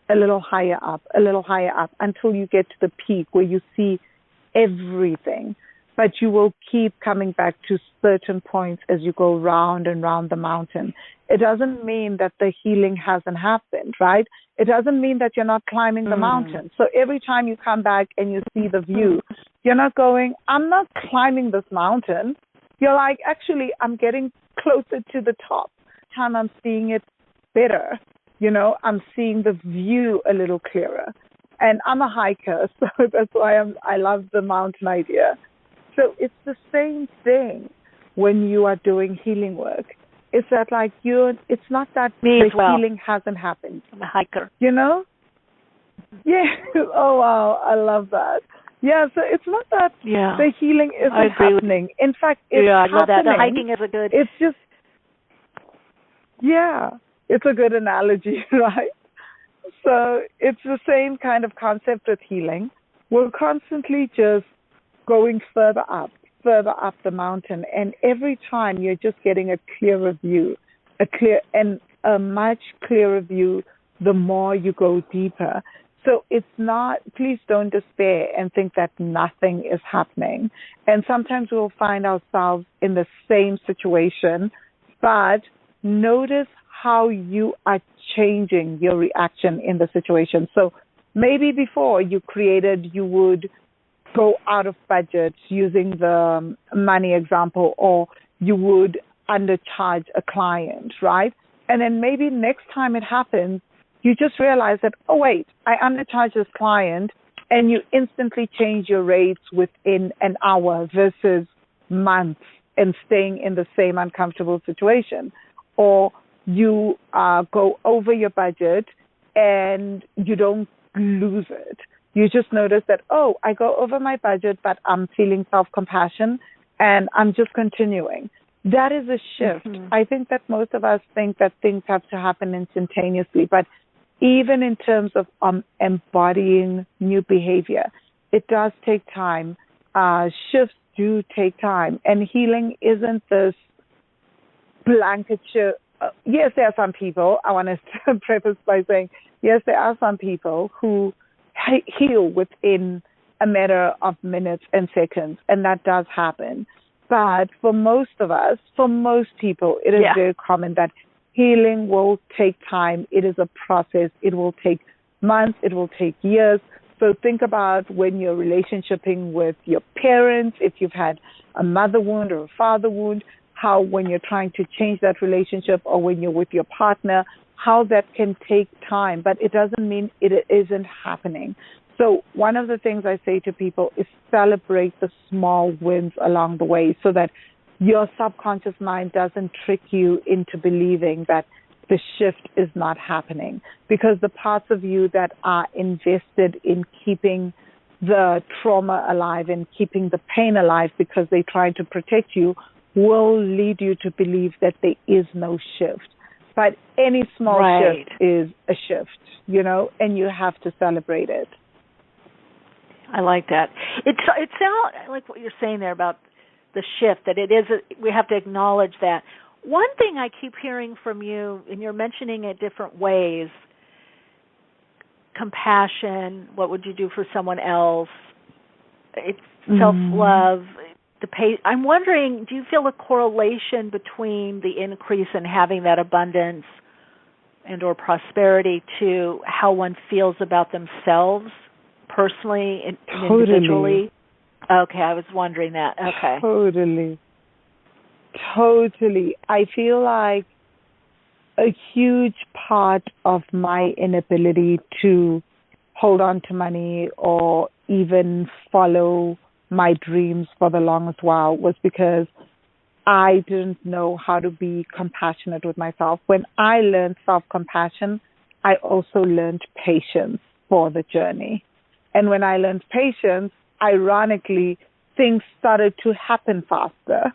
a little higher up, a little higher up, until you get to the peak where you see everything. But you will keep coming back to certain points as you go round and round the mountain. It doesn't mean that the healing hasn't happened, right? It doesn't mean that you're not climbing the mountain. So every time you come back and you see the view, You're not going, I'm not climbing this mountain. You're like, actually, I'm getting closer to the top. And I'm seeing it better. I'm seeing the view a little clearer. And I'm a hiker, so that's why I love the mountain idea. So it's the same thing when you are doing healing work. It's that it's not that healing hasn't happened. I'm a hiker. Yeah. Oh, wow. I love that. Yeah, so it's not that the healing isn't happening. In fact, it's I love that. happening. The hiking is a good... It's just... Yeah, it's a good analogy, right? So it's the same kind of concept with healing. We're constantly just going further up the mountain, and every time you're just getting a clearer view, a much clearer view the more you go deeper. So it's not, please don't despair and think that nothing is happening. And sometimes we'll find ourselves in the same situation, but notice how you are changing your reaction in the situation. So maybe before you would go out of budget using the money example, or you would undercharge a client, right? And then maybe next time it happens, you just realize that, oh, wait, I undercharged this client, and you instantly change your rates within an hour versus months and staying in the same uncomfortable situation. Or you go over your budget and you don't lose it. You just notice that, oh, I go over my budget, but I'm feeling self-compassion and I'm just continuing. That is a shift. Mm-hmm. I think that most of us think that things have to happen instantaneously, but even in terms of embodying new behavior, it does take time. Shifts do take time. And healing isn't this blanket shift. Yes, there are some people, I want to preface by saying, yes, there are some people who heal within a matter of minutes and seconds, and that does happen. But for most of us, for most people, it is very common that healing will take time. It is a process. It will take months. It will take years. So think about when you're relationshiping with your parents, if you've had a mother wound or a father wound, how when you're trying to change that relationship, or when you're with your partner, how that can take time. But it doesn't mean it isn't happening. So one of the things I say to people is celebrate the small wins along the way, so that your subconscious mind doesn't trick you into believing that the shift is not happening, because the parts of you that are invested in keeping the trauma alive and keeping the pain alive because they're trying to protect you will lead you to believe that there is no shift. But any small shift is a shift, and you have to celebrate it. I like that. It sounds like what you're saying there about the shift, that it is we have to acknowledge that. One thing I keep hearing from you, and you're mentioning it different ways, compassion, what would you do for someone else, it's self-love, I'm wondering, do you feel a correlation between the increase in having that abundance and or prosperity to how one feels about themselves personally and individually? Okay, I was wondering that. Okay. Totally. I feel like a huge part of my inability to hold on to money or even follow my dreams for the longest while was because I didn't know how to be compassionate with myself. When I learned self-compassion, I also learned patience for the journey. And when I learned patience, ironically, things started to happen faster.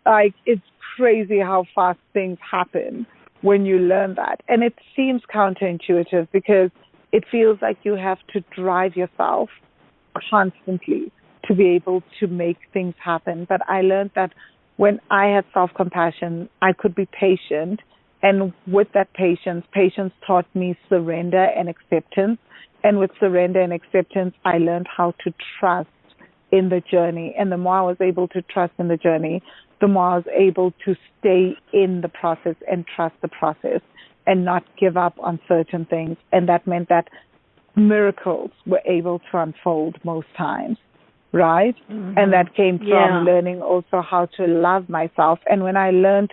Like, it's crazy how fast things happen when you learn that. And it seems counterintuitive because it feels like you have to drive yourself constantly to be able to make things happen. But I learned that when I had self-compassion, I could be patient. And with that patience taught me surrender and acceptance. And with surrender and acceptance, I learned how to trust in the journey. And the more I was able to trust in the journey, the more I was able to stay in the process and trust the process and not give up on certain things. And that meant that miracles were able to unfold most times. right? Mm-hmm. And that came from learning also how to love myself. And when I learned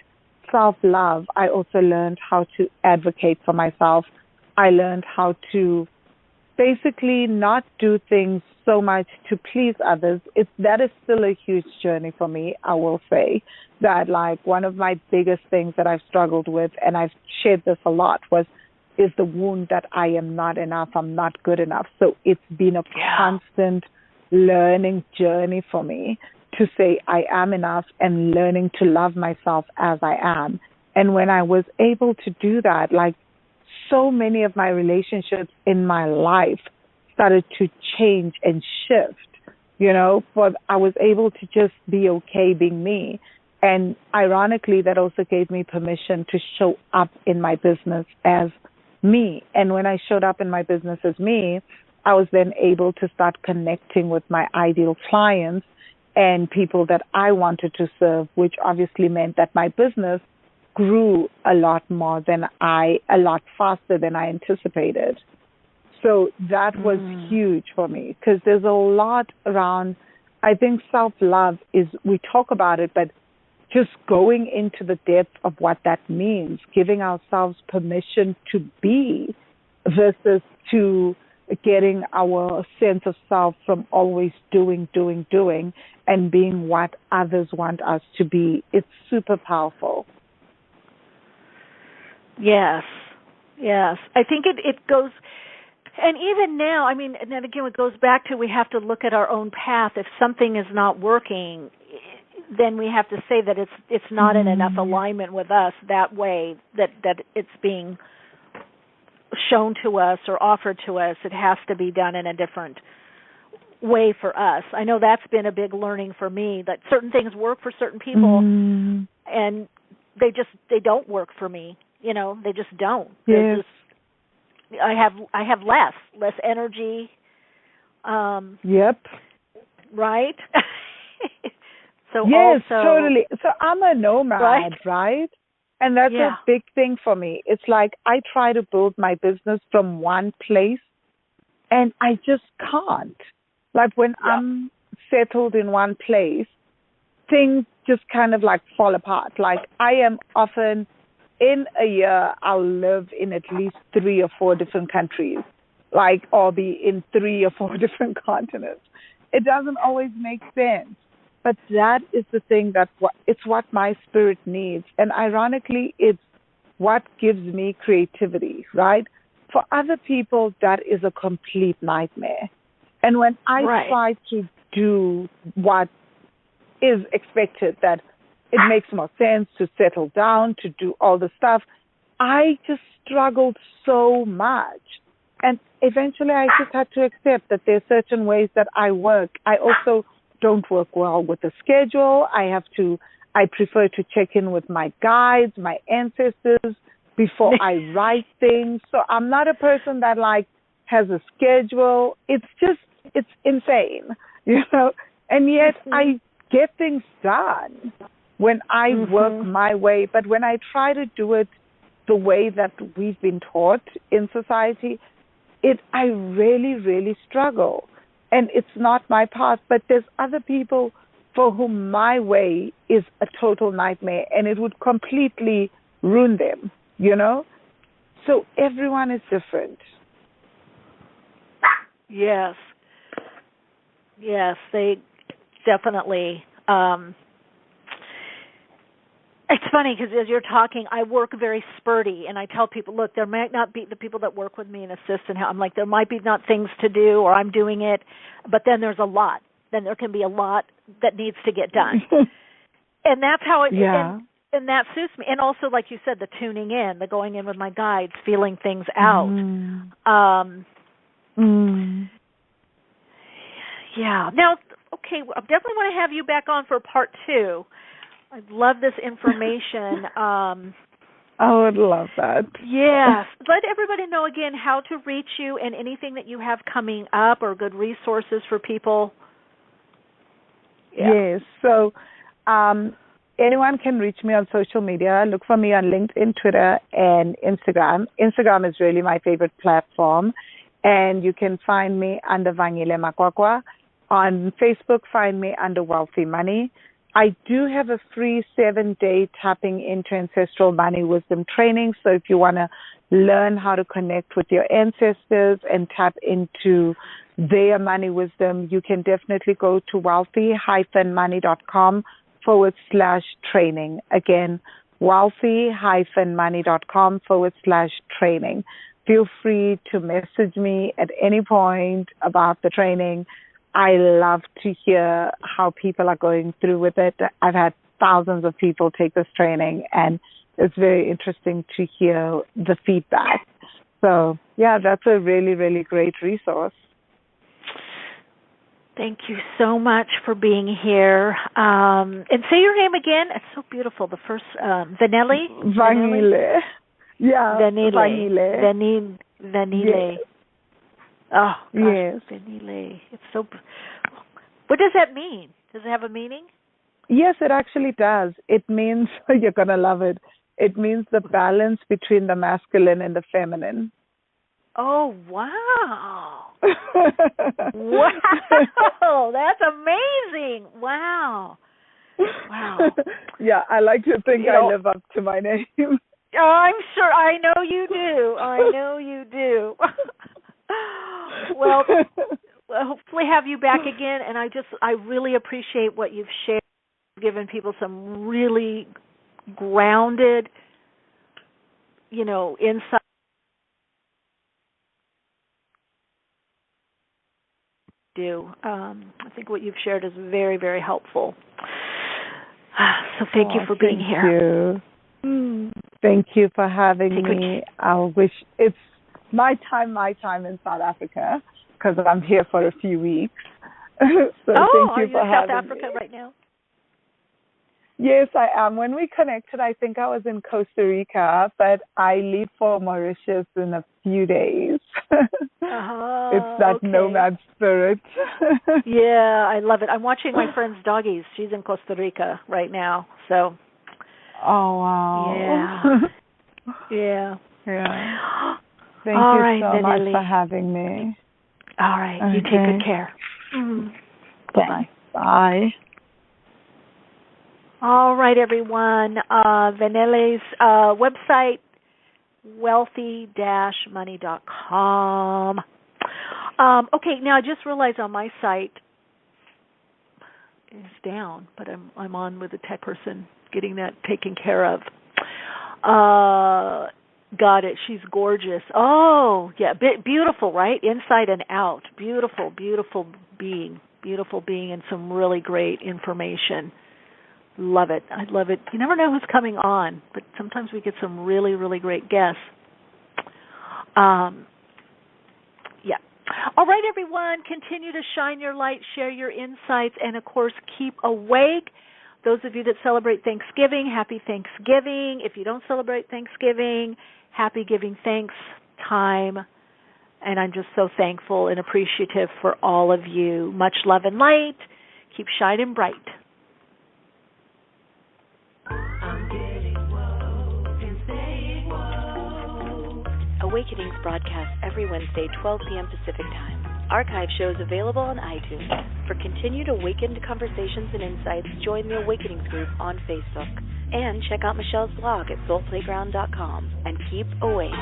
self-love, I also learned how to advocate for myself. I learned how to basically not do things so much to please others. That is still a huge journey for me, I will say. That, like, one of my biggest things that I've struggled with, and I've shared this a lot, is the wound that I am not enough, I'm not good enough. So it's been a constant learning journey for me to say I am enough and learning to love myself as I am. And when I was able to do that, like, so many of my relationships in my life started to change and shift, but I was able to just be okay being me. And ironically, that also gave me permission to show up in my business as me. And when I showed up in my business as me, I was then able to start connecting with my ideal clients and people that I wanted to serve, which obviously meant that my business grew a lot faster than I anticipated. So that was huge for me, because there's a lot around, I think self-love is, we talk about it, but just going into the depth of what that means, giving ourselves permission to be versus to getting our sense of self from always doing, and being what others want us to be. It's super powerful. Yes. I think it goes, and even now, I mean, and then again, it goes back to we have to look at our own path. If something is not working, then we have to say that it's not in enough alignment with us that way, that it's being shown to us or offered to us. It has to be done in a different way for us. I know that's been a big learning for me, that certain things work for certain people and they don't work for me. They just don't. Yes. I have less energy. Yep. Right? So yes, also, totally. So I'm a nomad, right? And that's a big thing for me. It's like I try to build my business from one place, and I just can't. Like when I'm settled in one place, things just kind of like fall apart. Like I am often, in a year, I'll live in at least 3 or 4 different countries, or be in 3 or 4 different continents. It doesn't always make sense. But that is the thing it's what my spirit needs. And ironically, it's what gives me creativity, right? For other people, that is a complete nightmare. And when I try to do what is expected, that it makes more sense to settle down, to do all the stuff, I just struggled so much. And eventually I just had to accept that there are certain ways that I work. I also don't work well with the schedule. I prefer to check in with my guides, my ancestors, before I write things. So I'm not a person that has a schedule. It's insane, and yet I get things done when I work my way. But when I try to do it the way that we've been taught in society, I really, really struggle. And it's not my path, but there's other people for whom my way is a total nightmare, and it would completely ruin them, So everyone is different. Yes, they definitely. It's funny because as you're talking, I work very spurty, and I tell people, look, there might not be the people that work with me and assist, and I'm like, there might be not things to do, or I'm doing it, but then there's a lot. Then there can be a lot that needs to get done, and that's how it. Yeah. And that suits me. And also, like you said, the tuning in, the going in with my guides, feeling things out. Yeah. Now, okay, I definitely want to have you back on for part 2. I love this information. I would love that. Yes. Let everybody know again how to reach you and anything that you have coming up or good resources for people. Yes. So anyone can reach me on social media. Look for me on LinkedIn, Twitter, and Instagram. Instagram is really my favorite platform. And you can find me under Vangile Makwakwa. On Facebook, find me under Wealthy Money. I do have a free 7-day tapping into ancestral money wisdom training. So if you want to learn how to connect with your ancestors and tap into their money wisdom, you can definitely go to wealthy-money.com/training. Again, wealthy-money.com/training. Feel free to message me at any point about the training. I love to hear how people are going through with it. I've had thousands of people take this training, and it's very interesting to hear the feedback. So, yeah, that's a really, really great resource. Thank you so much for being here. And say your name again. It's so beautiful. The first, Vangile? Vangile. Yeah, Vangile. Yes. Oh, gosh, yes. Vangile. It's so... What does that mean? Does it have a meaning? Yes, it actually does. It means, you're going to love it, it means the balance between the masculine and the feminine. Oh, wow. Wow. That's amazing. Wow. Yeah, I like to think I live up to my name. Oh, I'm sure. I know you do. Well, hopefully have you back again. And I really appreciate what you've shared, given people some really grounded, insight. I think what you've shared is very, very helpful. So thank you for being here. Thank you for having me. It's my time in South Africa, because I'm here for a few weeks. So thank you are you for in South having Africa me. right now? Yes, I am. When we connected, I think I was in Costa Rica, but I leave for Mauritius in a few days. It's that nomad spirit. Yeah, I love it. I'm watching my friend's doggies. She's in Costa Rica right now, so. Oh, wow. Yeah. Thank you so much for having me. All right. Okay. You take good care. Bye. Bye. All right, everyone. Vangile's website, wealthy-money.com. Okay, now I just realized on my site it's down, but I'm on with a tech person getting that taken care of. Got it. She's gorgeous. Oh, yeah, beautiful, right? Inside and out. Beautiful, beautiful being, and some really great information. Love it. I love it. You never know who's coming on, but sometimes we get some really, really great guests. Yeah. All right, everyone. Continue to shine your light, share your insights, and, of course, keep awake. Those of you that celebrate Thanksgiving, happy Thanksgiving. If you don't celebrate Thanksgiving, happy giving thanks time. And I'm just so thankful and appreciative for all of you. Much love and light. Keep shining bright. Awakenings broadcast every Wednesday, 12 p.m. Pacific Time. Archive shows available on iTunes. For continued awakened conversations and insights, join the Awakenings group on Facebook. And check out Michele's blog at soulplayground.com. And keep awake.